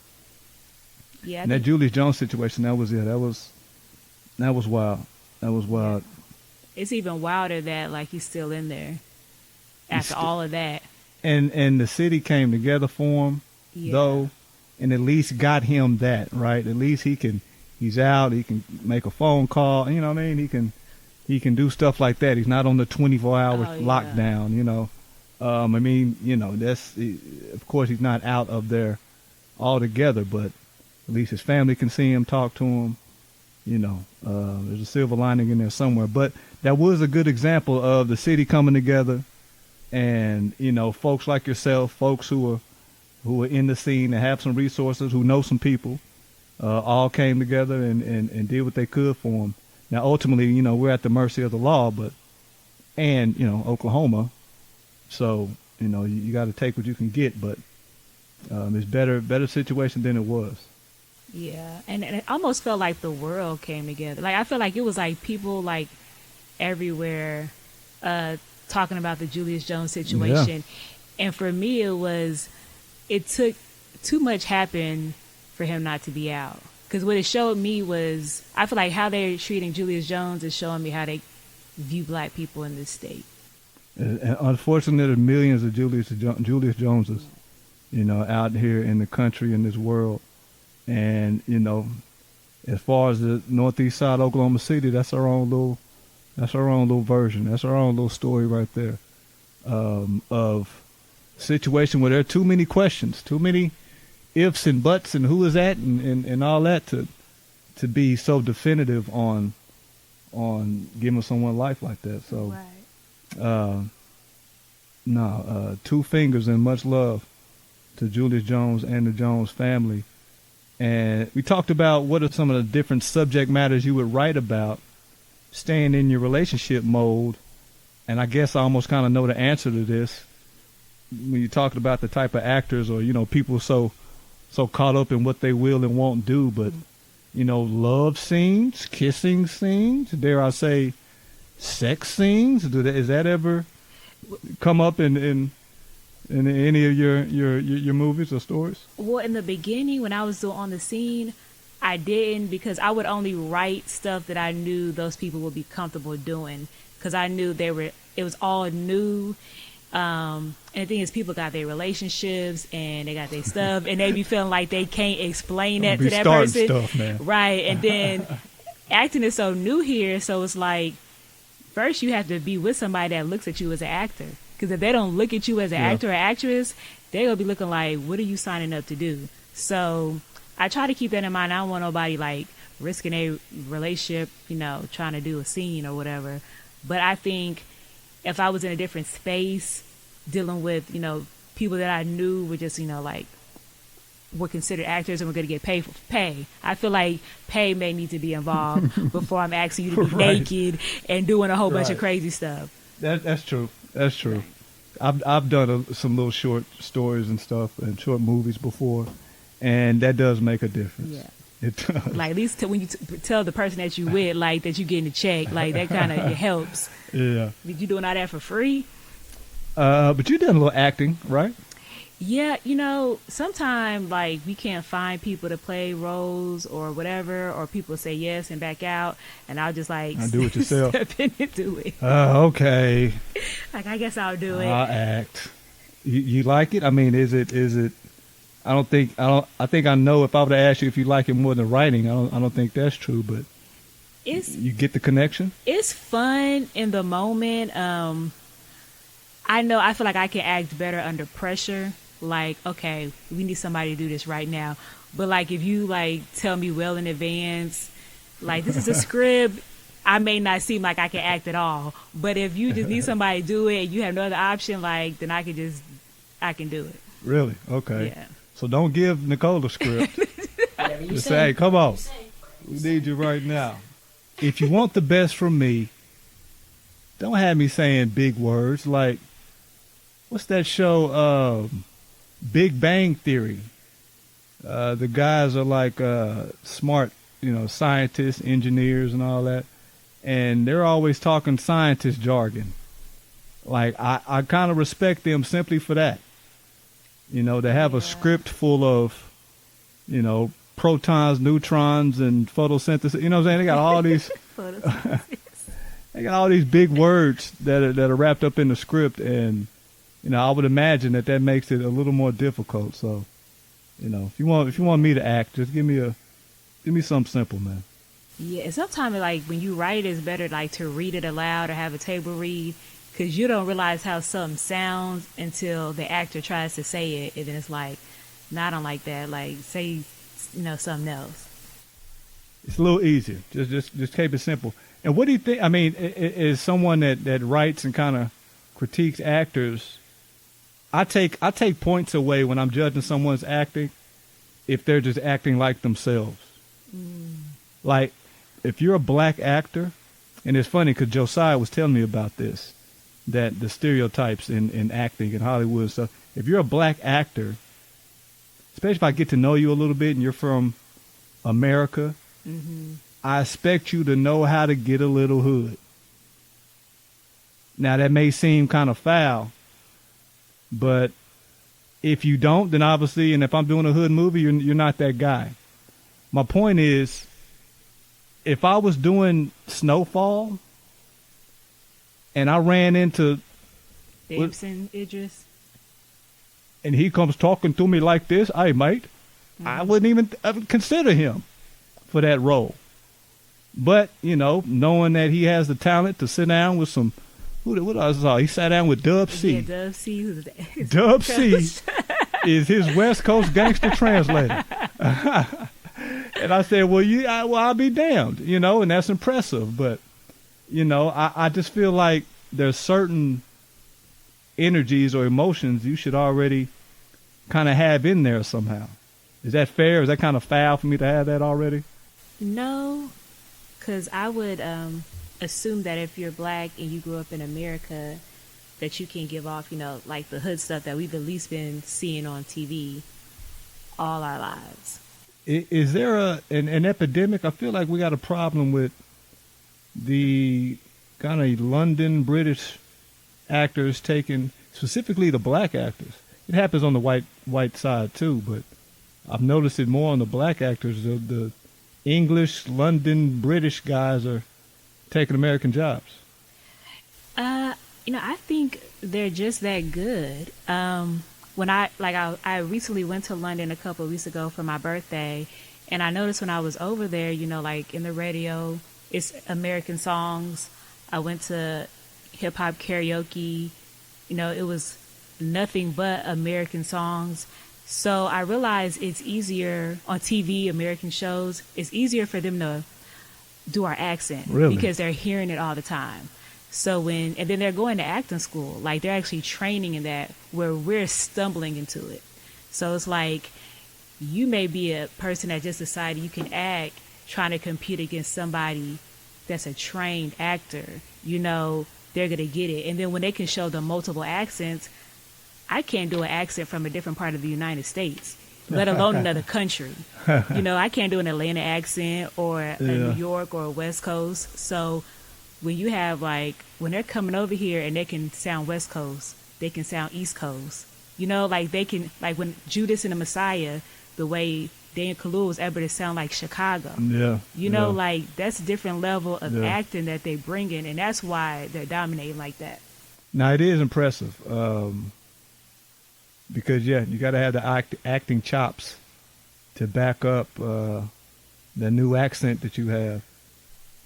Yeah, and that Julius Jones situation, that was wild. That was wild. It's even wilder that like he's still in there after all of that. And the city came together for him, though, and at least got him that right. At least he's out. He can make a phone call. You know what I mean? He can he can do stuff like that. He's not on the 24-hour Oh, yeah. lockdown, you know. I mean, you know, of course he's not out of there altogether, but at least his family can see him, talk to him. You know, there's a silver lining in there somewhere. But that was a good example of the city coming together, and you know, folks like yourself, folks who are in the scene and have some resources, who know some people, all came together and did what they could for him. Now, ultimately, you know, we're at the mercy of the law, and you know, Oklahoma, so you know, you got to take what you can get. But it's better situation than it was. Yeah, and it almost felt like the world came together. Like I feel like it was like people like everywhere talking about the Julius Jones situation. Yeah. And for me, it took too much happened for him not to be out. Because what it showed me was, I feel like how they're treating Julius Jones is showing me how they view black people in this state. And unfortunately, there are millions of Julius Joneses, you know, out here in the country, in this world. And, you know, as far as the northeast side of Oklahoma City, that's our own little version. That's our own little story right there, of a situation where there are too many questions, too many ifs and buts and who is that and all that to be so definitive on giving someone life like that. So, right. Two fingers and much love to Julius Jones and the Jones family. And we talked about what are some of the different subject matters you would write about, staying in your relationship mode. And I guess I almost kind of know the answer to this when you're talking about the type of actors or, you know, people so caught up in what they will and won't do. But, you know, love scenes, kissing scenes, dare I say, sex scenes. Is that ever come up in any of your movies or stories? Well, in the beginning, when I was still on the scene, I didn't, because I would only write stuff that I knew those people would be comfortable doing, because I knew it was all new. And the thing is, people got their relationships and they got their stuff, and they be feeling like they can't explain that to that person. Stuff, man. Right. And then acting is so new here, so it's like, first you have to be with somebody that looks at you as an actor. Because if they don't look at you as an actor or actress, they're going to be looking like, what are you signing up to do? So I try to keep that in mind. I don't want nobody like risking a relationship, you know, trying to do a scene or whatever. But I think if I was in a different space dealing with, you know, people that I knew were just, you know, like were considered actors and were going to get paid for pay, I feel like pay may need to be involved before I'm asking you to be naked and doing a whole bunch of crazy stuff. That's true. That's true. I've done some little short stories and stuff and short movies before, and that does make a difference. Yeah. It does. Like at least when you tell the person that you with, like that you getting a check, like that kind of it helps. Yeah. Did you doing all that for free? But you done a little acting, right? Yeah, you know, sometimes like we can't find people to play roles or whatever, or people say yes and back out, and I'll just like do it yourself. Step in and do it. Okay. Like I guess I'll do it. I'll act. You like it? I mean, is it? I think I know if I were to ask you if you like it more than writing. I don't think that's true, but you get the connection. It's fun in the moment. I feel like I can act better under pressure. Like, okay, we need somebody to do this right now. But like, if you like tell me well in advance, like this is a script, I may not seem like I can act at all. But if you just need somebody to do it and you have no other option, like then I can do it. Really? Okay. Yeah. So don't give Nicole the script. Just say, hey, come on. We need you right now. If you want the best from me, don't have me saying big words like, what's that show, Big Bang Theory? The guys are like smart, you know, scientists, engineers and all that. And they're always talking scientist jargon. Like, I kind of respect them simply for that. You know, they have a script full of, you know, protons, neutrons, and photosynthesis. You know what I'm saying? They got all these, they got all these big words that are wrapped up in the script, and you know, I would imagine that makes it a little more difficult. So, you know, if you want me to act, just give me something simple, man. Yeah, and sometimes like when you write, it's better like to read it aloud or have a table read, because you don't realize how something sounds until the actor tries to say it, and then it's like, no, I don't like that. Like, say, something else. It's a little easier. Just keep it simple. And what do you think? I mean, as someone that writes and kind of critiques actors, I take points away when I'm judging someone's acting if they're just acting like themselves. Like, if you're a black actor, and it's funny because Josiah was telling me about this, that the stereotypes in acting in Hollywood and stuff, if you're a black actor, especially if I get to know you a little bit and you're from America, I expect you to know how to get a little hood. Now, that may seem kind of foul, but if you don't, then obviously, and if I'm doing a hood movie, you're not that guy. My point is, if I was doing Snowfall and I ran into Damson Idris, and he comes talking to me like this, hey, mate, I wouldn't even consider him for that role. But, knowing that he has the talent to sit down with some, what else saw? He sat down with Dub C. Yeah, Dub C. Who's that? Dub C is his West Coast gangster translator. And I said, I'll be damned, and that's impressive. But, I just feel like there's certain energies or emotions you should already kind of have in there somehow. Is that fair? Is that kind of foul for me to have that already? No, because I would assume that if you're black and you grew up in America, that you can give off, like the hood stuff that we've at least been seeing on TV all our lives. Is there an epidemic? I feel like we got a problem with the kind of London British actors taking, specifically the black actors. It happens on the white side too, but I've noticed it more on the black actors. The English, London, British guys are taking American jobs. I think they're just that good. When I recently went to London a couple of weeks ago for my birthday, and I noticed when I was over there, like in the radio, it's American songs. I went to hip hop karaoke, it was nothing but American songs. So I realized it's easier on TV, American shows, it's easier for them to do our accent. Really? Because they're hearing it all the time. So and then they're going to acting school, like they're actually training in that, where we're stumbling into it. So it's like, you may be a person that just decided you can act, trying to compete against somebody that's a trained actor, they're going to get it. And then when they can show the multiple accents, I can't do an accent from a different part of the United States, let alone another country. I can't do an Atlanta accent or a New York or a West Coast. So when you have when they're coming over here and they can sound West Coast, they can sound East Coast, they can, when Judas and the Messiah, the way Daniel Kaluuya was able to sound like Chicago. That's a different level of acting that they bring in, and that's why they're dominating like that. Now, it is impressive because, you got to have the acting chops to back up the new accent that you have.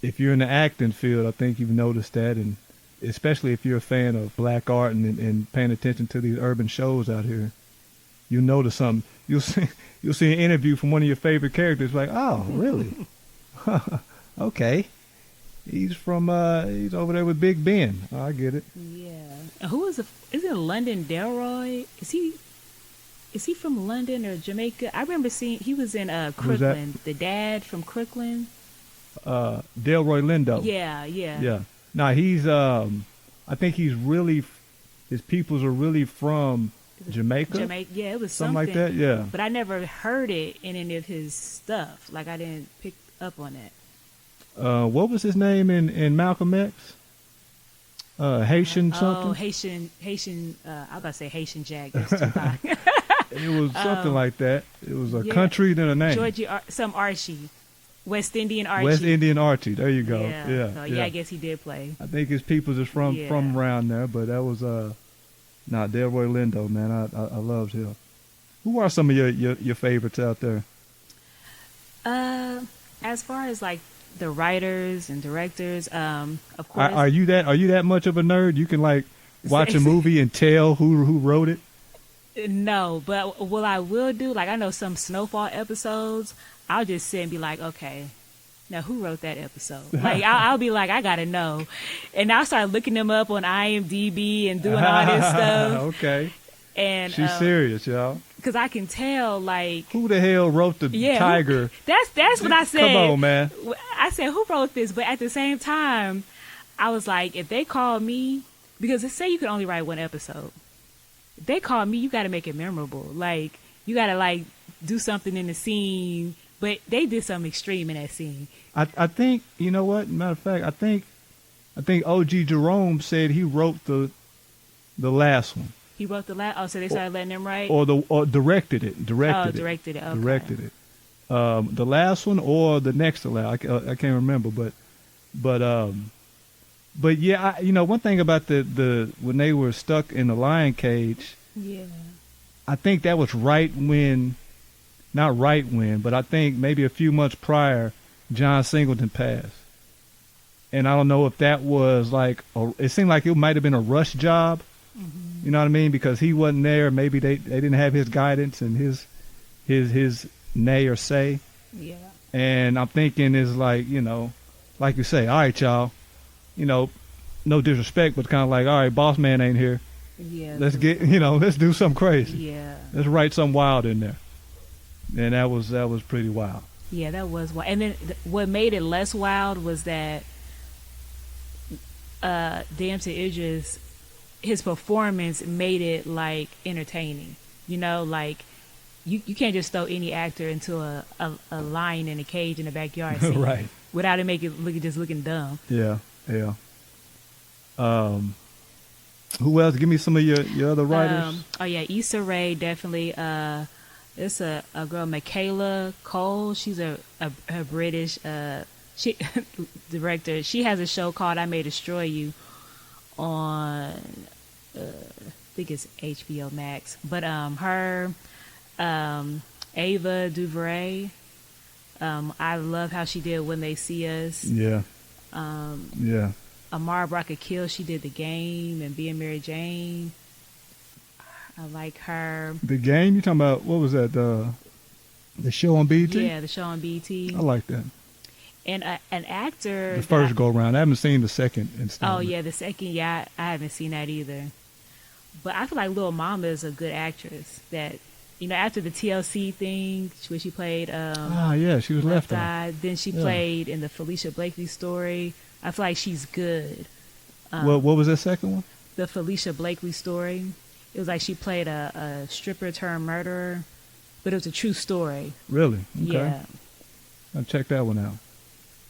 If you're in the acting field, I think you've noticed that, and especially if you're a fan of black art and paying attention to these urban shows out here, you'll notice something. You'll see an interview from one of your favorite characters, like, oh, really? Okay. He's over there with Big Ben. Oh, I get it. Yeah. Who is it London Delroy? Is he from London or Jamaica? I remember seeing, he was in Crooklyn, the dad from Crooklyn. Delroy Lindo. Yeah. Now he's I think he's really, his peoples are really from Jamaica. Yeah, it was something like that. Yeah, but I never heard it in any of his stuff. I didn't pick up on that. What was his name in Malcolm X? Haitian something. Oh, Haitian. I was about to say Haitian Jack. That's too high. It was something like that. It was a country, then a name. Georgie, some Archie. West Indian Archie. West Indian Archie. There you go. Yeah. So, I guess he did play. I think his peoples is from around there, but that was Delroy Lindo, man. I loved him. Who are some of your favorites out there? As far as the writers and directors. Of course. Are you that much of a nerd? You can like watch a movie and tell who wrote it? No, but what I will do, like I know some Snowfall episodes, I'll just sit and be like, okay, now who wrote that episode? Like I'll be like, I gotta know, and I'll start looking them up on IMDb and doing all this stuff. Okay, and she's serious, y'all. Because I can tell, like, who the hell wrote the tiger? That's what I said. Come on, man. I said, who wrote this? But at the same time, I was like, if they call me, because say you can only write one episode. If they call me, you got to make it memorable. Like, you got to, like, do something in the scene. But they did something extreme in that scene. I think, you know what? Matter of fact, I think O.G. Jerome said he wrote the last one. He wrote the last. Oh, so they started letting him write. Or directed it. Okay. Directed it. The last one or the next to last. I can't remember, but yeah, one thing about the when they were stuck in the lion cage. Yeah. I think that was not right when, but I think maybe a few months prior, John Singleton passed. And I don't know if that was like, it seemed like it might have been a rush job. Mm-hmm. You know what I mean? Because he wasn't there. Maybe they didn't have his guidance and his nay or say. Yeah. And I'm thinking is like, like you say, all right, y'all, no disrespect, but kind of like, all right, boss man ain't here. Yeah. Let's let's do something crazy. Yeah. Let's write something wild in there. And that was pretty wild. Yeah, that was wild. And then what made it less wild was that Damson Idris, his performance made it like entertaining. Like you can't just throw any actor into a lion in a cage in the backyard scene right, without it make it looking dumb. Yeah. Who else? Give me some of your other writers. Issa Rae definitely. It's a girl, Michaela Cole. She's a British director. She has a show called I May Destroy You on I think it's HBO Max. But her, Ava DuVernay, I love how she did When They See Us. Yeah. Amara Brock Akil, she did The Game and Being Mary Jane. I like her. The Game? You talking about, what was that, the show on BET? Yeah, the show on BET. I like that. And an actor. The first go round. I haven't seen the second installment. Oh, yeah, the second. Yeah, I haven't seen that either. But I feel like Lil Mama is a good actress. That, after the TLC thing, where she played. Yeah, she was left out. Then she played in the Felicia Blakely story. I feel like she's good. What was that second one? The Felicia Blakely story. It was like she played a stripper turned murderer, but it was a true story. Really? Okay. Yeah. I'll check that one out.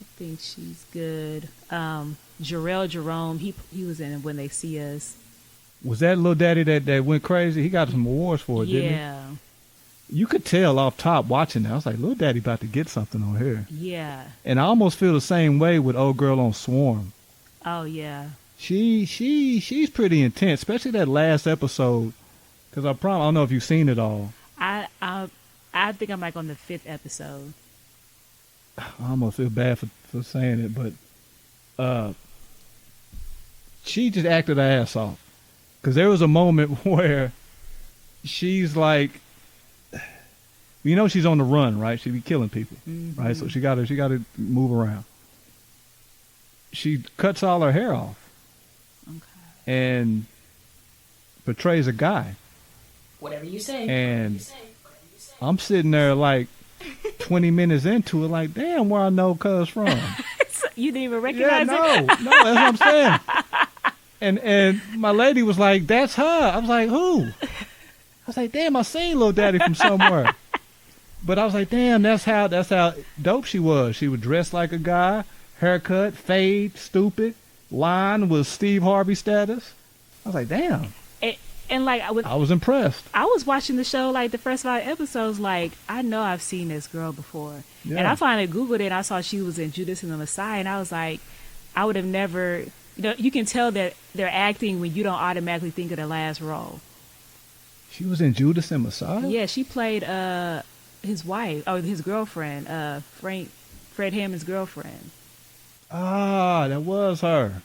I think she's good. Jarrell Jerome, he was in When They See Us. Was that Lil Daddy that went crazy? He got some awards for it, didn't he? Yeah. You could tell off top watching that. I was like, Lil Daddy about to get something on here. Yeah. And I almost feel the same way with old girl on Swarm. Oh, yeah. She's pretty intense, especially that last episode. Because I don't know if you've seen it all. I think I'm like on the 5th episode. I almost feel bad for saying it, but she just acted her ass off. Because there was a moment where she's like, she's on the run, right? She be killing people, right? So she got to move around. She cuts all her hair off. Okay. And portrays a guy. Whatever you say. And I'm sitting there like 20 minutes into it, like, damn, where I know Cuz from. You didn't even recognize it? No, that's what I'm saying. And my lady was like, that's her. I was like, who? I was like, damn, I seen Lil Daddy from somewhere. But I was like, damn, that's how dope she was. She would dress like a guy, haircut, fade, stupid. Line was Steve Harvey status. I was like, damn. And like I was impressed. I was watching the show, like the first 5 episodes, like I know I've seen this girl before. Yeah. And I finally Googled it and I saw she was in Judas and the Messiah, and I was like, I would have never, you can tell that they're acting when you don't automatically think of the last role. She was in Judas and Messiah? Yeah, she played his wife, or his girlfriend, Fred Hammond's girlfriend. Ah, that was her.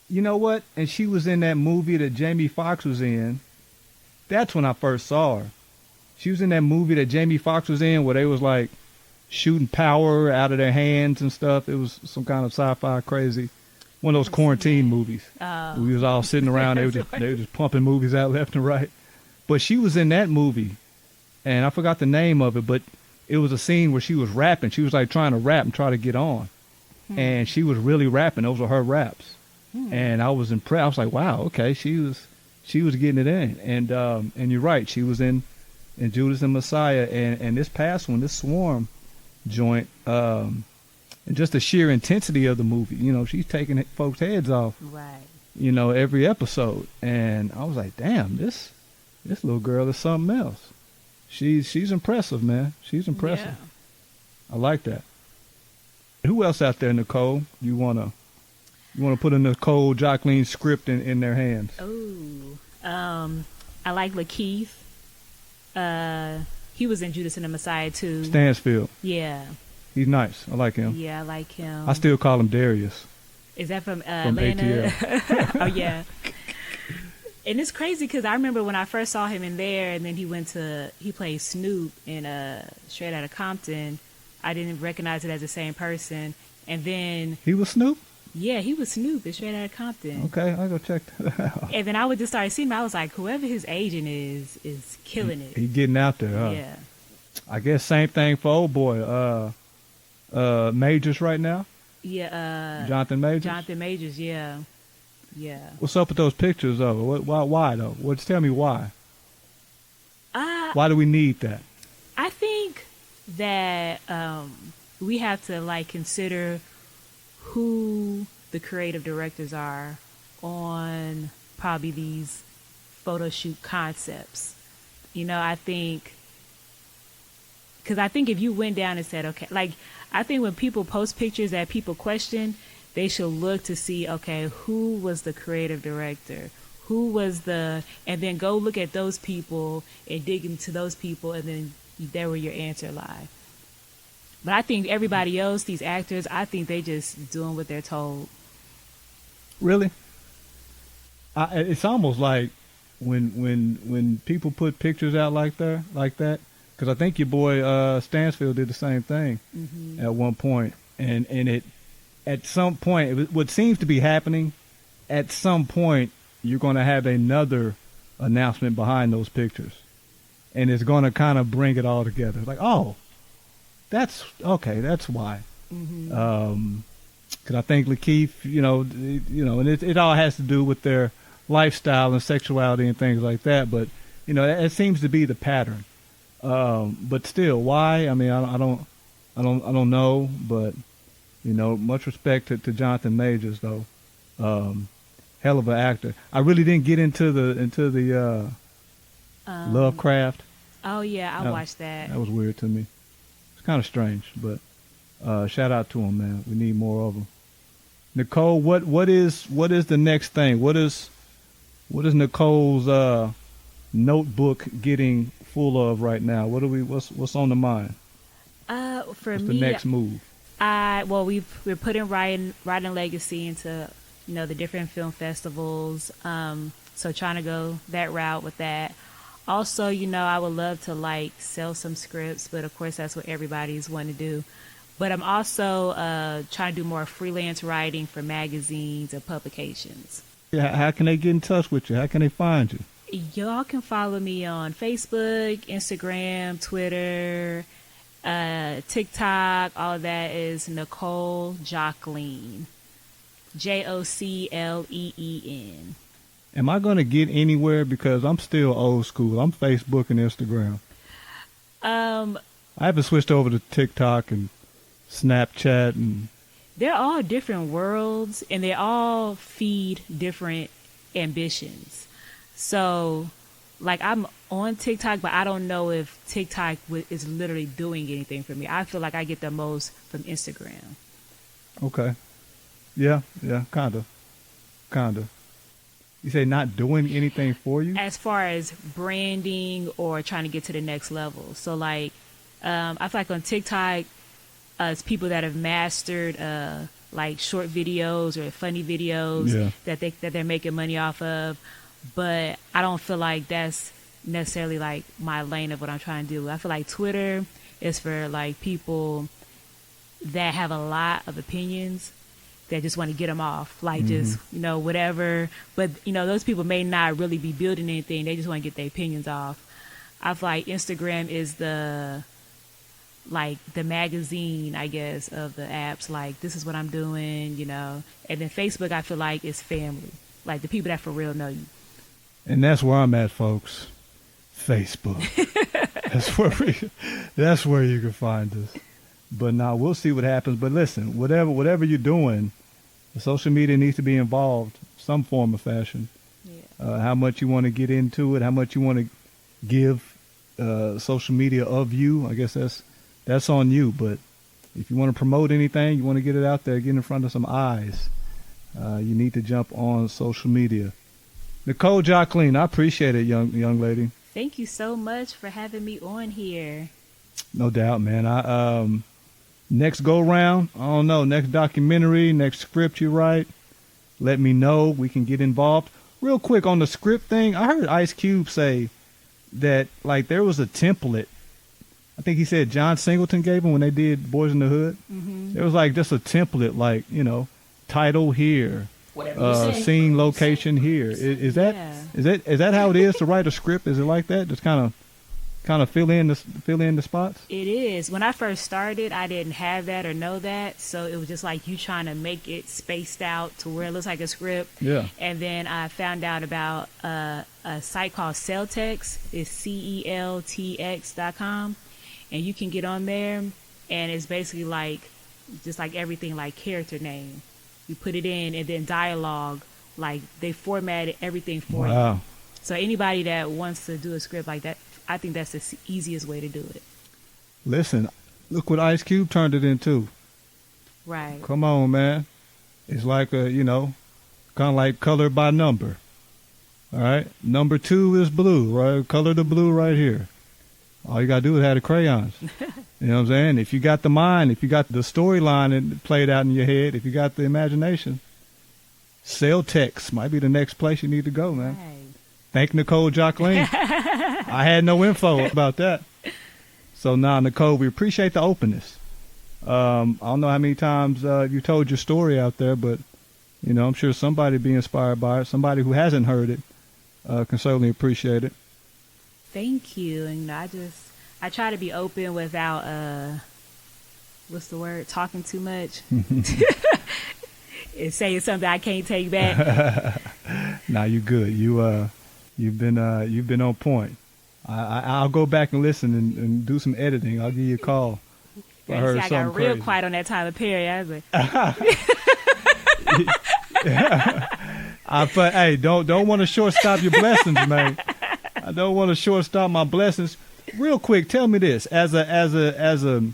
You know what? And she was in that movie that Jamie Foxx was in. That's when I first saw her. She was in that movie that Jamie Foxx was in where they was like shooting power out of their hands and stuff. It was some kind of sci-fi crazy. One of those quarantine movies. We was all sitting around. They were just pumping movies out left and right. But she was in that movie, and I forgot the name of it, but it was a scene where she was rapping. She was like trying to rap and try to get on. And she was really rapping. Those were her raps. And I was impressed. I was like, wow, okay, she was getting it in. And you're right, she was in Judas and Messiah, and this past one, this Swarm joint, and just the sheer intensity of the movie. You know, she's taking folks' heads off. Right. You know, every episode, and I was like, damn, this little girl is something else. She's impressive, man. She's impressive. Yeah. I like that. Who else out there, Nicole? You wanna put a Nicole Jocleen script in their hands? Oh, I like Lakeith. He was in Judas and the Messiah too. Stansfield. Yeah. He's nice. I like him. Yeah, I like him. I still call him Darius. Is that from Atlanta? Oh yeah. And it's crazy because I remember when I first saw him in there, and then he played Snoop in Straight Outta Compton. I didn't recognize it as the same person, and then He was Snoop? yeah, he was Snoop in Straight Outta Compton. Okay, I'll go check that out. And then I would just start seeing him. I was like, whoever his agent is killing it. He getting out there, huh? Yeah. I guess same thing for old boy. Majors right now? Yeah. Jonathan Majors? Jonathan Majors, yeah. Yeah. What's up with those pictures, though? Why though? Just tell me why. Why do we need that? I think that we have to like consider who the creative directors are on probably these photo shoot concepts. You know, I think if you went down and said, okay, like I think when people post pictures that people question, they should look to see, okay, who was the creative director? And then go look at those people and dig into those people, and then there where your answer lie. But I think everybody else, these actors, I think they just doing what they're told. Really? It's almost like when people put pictures out like that, because I think your boy Stansfield did the same thing at one point, and it at some point, what seems to be happening, at some point you're going to have another announcement behind those pictures, and it's going to kind of bring it all together. Like, oh, that's okay. That's why. Because I think Lakeith, and it all has to do with their lifestyle and sexuality and things like that. But it seems to be the pattern. But still, why? I mean, I don't know. But much respect to Jonathan Majors, though. Hell of an actor. I really didn't get into the Lovecraft. Oh yeah, I watched that. That was weird to me. It's kind of strange, but shout out to him, man. We need more of them. Nicole, what is the next thing? What is Nicole's notebook getting full of right now? What's on the mind? What's the next move? We're putting Writing Legacy into the different film festivals. So trying to go that route with that. Also, I would love to sell some scripts, but of course that's what everybody's wanting to do. But I'm also trying to do more freelance writing for magazines and publications. Yeah, how can they get in touch with you? How can they find you? Y'all can follow me on Facebook, Instagram, Twitter, TikTok. All of that is Nicole Jocleen. Jocleen. Am I going to get anywhere? Because I'm still old school. I'm Facebook and Instagram. I haven't switched over to TikTok and Snapchat. And they're all different worlds, and they all feed different ambitions. So, I'm on TikTok, but I don't know if TikTok is literally doing anything for me. I feel like I get the most from Instagram. Okay. Yeah, kind of. You say not doing anything for you? As far as branding or trying to get to the next level. So, I feel like on TikTok, It's people that have mastered like short videos or funny videos that they're making money off of. But I don't feel like that's necessarily like my lane of what I'm trying to do. I feel like Twitter is for like people that have a lot of opinions that just want to get them off, like just, you know, whatever. But, you know, those people may not really be building anything. They just want to get their opinions off. I feel like Instagram is the magazine, I guess, of the apps. Like, this is what I'm doing, you know. And then Facebook, I feel like, is family. Like, the people that for real know you. And that's where I'm at, folks. Facebook. That's where you can find us. But now we'll see what happens. But listen, whatever you're doing, the social media needs to be involved, some form of fashion. Yeah. How much you want to get into it, how much you want to give social media of you, I guess that's on you. But if you want to promote anything, you want to get it out there, get in front of some eyes, you need to jump on social media. Nicole, Jocleen, I appreciate it, young lady. Thank you so much for having me on here. No doubt, man. Next go round, I don't know, next documentary, next script you write, let me know. We can get involved. Real quick on the script thing, I heard Ice Cube say that like there was a template. I think he said John Singleton gave him when they did Boys in the Hood. Mm-hmm. There was like just a template, like, you know, title here, scene location here. Is that how it is to write a script? Is it like that? Just kind of fill in the spots? It is. When I first started, I didn't have that or know that, so it was just like you trying to make it spaced out to where it looks like a script. Yeah. And then I found out about a site called Celtex. It's CELTX.com, and you can get on there, and it's basically like just like everything, like character name. You put it in, and then dialogue, like they formatted everything for you. So anybody that wants to do a script like that, I think that's the easiest way to do it. Listen, look what Ice Cube turned it into. Right. Come on, man. It's like kind of like color by number. All right. Number 2 is blue, right? Color the blue right here. All you got to do is have the crayons. You know what I'm saying? If you got the mind, if you got the storyline played out in your head, if you got the imagination, Celtex might be the next place you need to go, man. Right. Thank Nicole, Jocleen. I had no info about that. So now, Nicole, we appreciate the openness. I don't know how many times you told your story out there, but, you know, I'm sure somebody be inspired by it. Somebody who hasn't heard it can certainly appreciate it. Thank you. And I try to be open without, talking too much. And saying something I can't take back. Nah, you good. You've been on point. I'll go back and listen and do some editing. I'll give you a call. I got real quiet on that Tyler Perry. I was like, but hey, don't want to shortstop your blessings, man. I don't want to shortstop my blessings. Real quick, tell me this: as a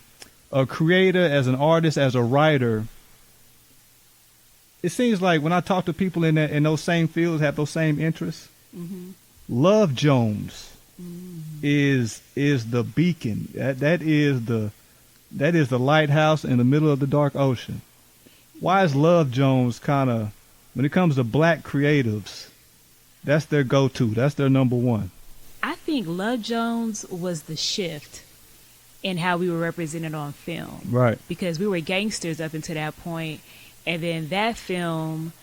creator, as an artist, as a writer, it seems like when I talk to people in those same fields, have those same interests. Mm-hmm. Love Jones is the beacon. That is the lighthouse in the middle of the dark ocean. Why is Love Jones kind of, when it comes to black creatives, that's their go-to? That's their number one. I think Love Jones was the shift in how we were represented on film. Right. Because we were gangsters up until that point, and then that film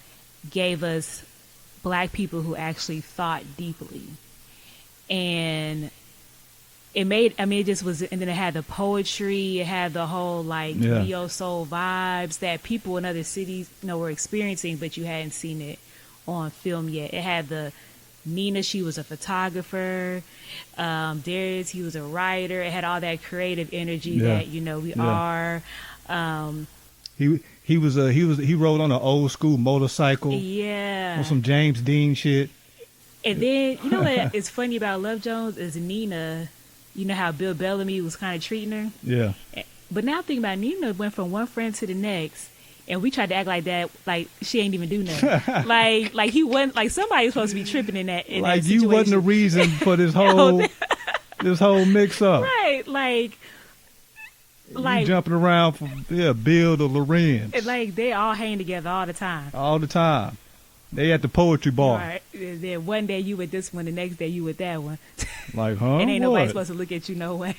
gave us black people who actually thought deeply. And it just was, and then it had the poetry, it had the whole neo soul vibes that people in other cities, were experiencing, but you hadn't seen it on film yet. It had the Nina, she was a photographer. Darius, he was a writer. It had all that creative energy that we are. He rode on an old school motorcycle. Yeah. On some James Dean shit. And then, what is funny about Love Jones is Nina, how Bill Bellamy was kind of treating her? Yeah. But now thinking about it, Nina went from one friend to the next, and we tried to act like that, like she ain't even do nothing. like he wasn't, like somebody was supposed to be tripping in that situation. You wasn't the reason for this whole mix up. Right. Like, Like, jumping around from Bill to Lorenz. like they all hang together all the time. All the time. They at the poetry bar. Right. Then one day you with this one, the next day you with that one. Like, huh? And ain't nobody What? supposed to look at you no way.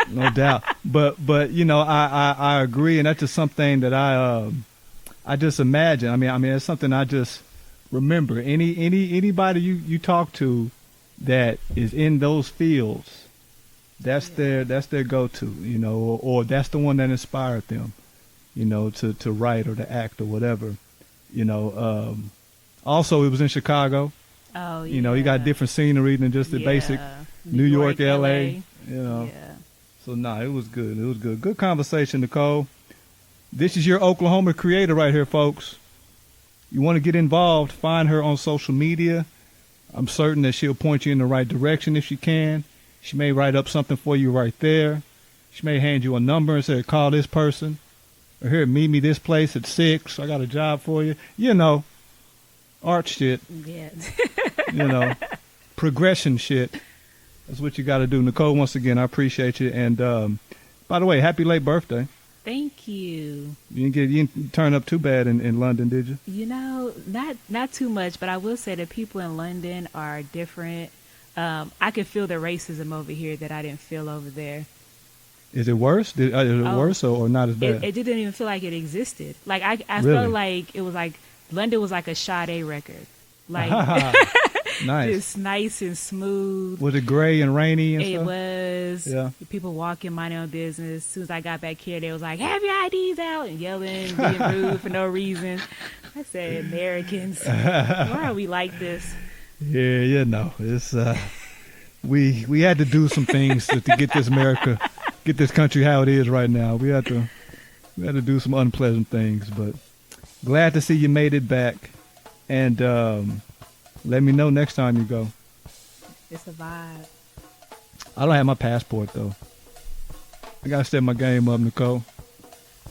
No doubt. But you know, I agree, and that's just something that I just imagine. I mean, it's something I just remember. Anybody you talk to that is in those fields, that's their go-to, you know, or that's the one that inspired them, you know, to write or to act or whatever, you know. Also, it was in Chicago. Oh, yeah. You know, you got different scenery than just the basic New York, LA. You know. Yeah. So it was good. It was good. Good conversation, Nicole. This is your Oklahoma creator right here, folks. You want to get involved, find her on social media. I'm certain that she'll point you in the right direction if she can. She may write up something for you right there. She may hand you a number and say, call this person. Or here, meet me this place at 6. I got a job for you. You know, art shit. Yeah. You know, progression shit. That's what you got to do. Nicole, once again, I appreciate you. And by the way, happy late birthday. Thank you. You didn't turn up too bad in London, did you? You know, not too much, but I will say that people in London are different. I could feel the racism over here that I didn't feel over there. Is it worse? Is it worse or not as bad? It didn't even feel like it existed. Like I Really? felt like it was like London was like a Sade record. Like Nice. just nice and smooth. Was it gray and rainy and It stuff? was. Yeah. People walking, mind their own business. As soon as I got back here, they was like, "Have your IDs out," and yelling, being rude for no reason. I said, "Americans, why are we like this?" Yeah, you know, it's we had to do some things to get this country how it is right now. We had to do some unpleasant things, but glad to see you made it back, and let me know next time you go. It's a vibe. I don't have my passport though. I gotta step my game up, Nicole.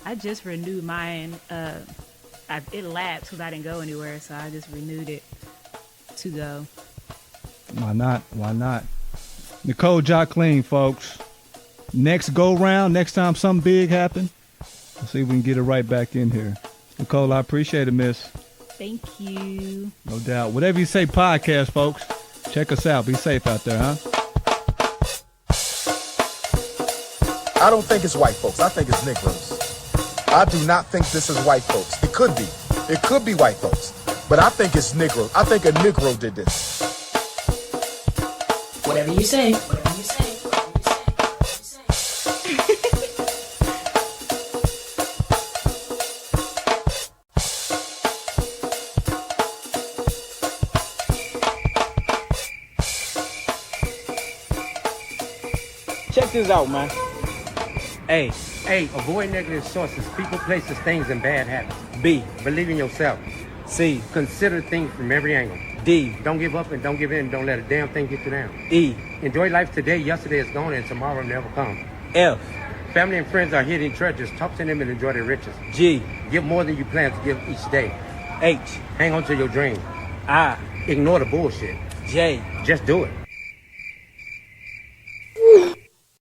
I just renewed mine. It lapsed because I didn't go anywhere, so I just renewed it to go. Why not? Why not? Nicole Jocleen, folks. Next go round, next time something big happen, let's see if we can get it right back in here. Nicole, I appreciate it, miss. Thank you. No doubt. Whatever you say podcast, folks. Check us out. Be safe out there, huh? I don't think it's white folks. I think it's Negroes. I do not think this is white folks. It could be. It could be white folks. But I think it's Negro. I think a Negro did this. Whatever you say. Whatever you say. Check this out, man. A, avoid negative sources, people, places, things, and bad habits. B, believe in yourself. C, consider things from every angle. D, don't give up and don't give in. Don't let a damn thing get you down. E, enjoy life today. Yesterday is gone and tomorrow never comes. F, family and friends are hidden treasures. Talk to them and enjoy their riches. G, give more than you plan to give each day. H, hang on to your dream. I, ignore the bullshit. J, just do it.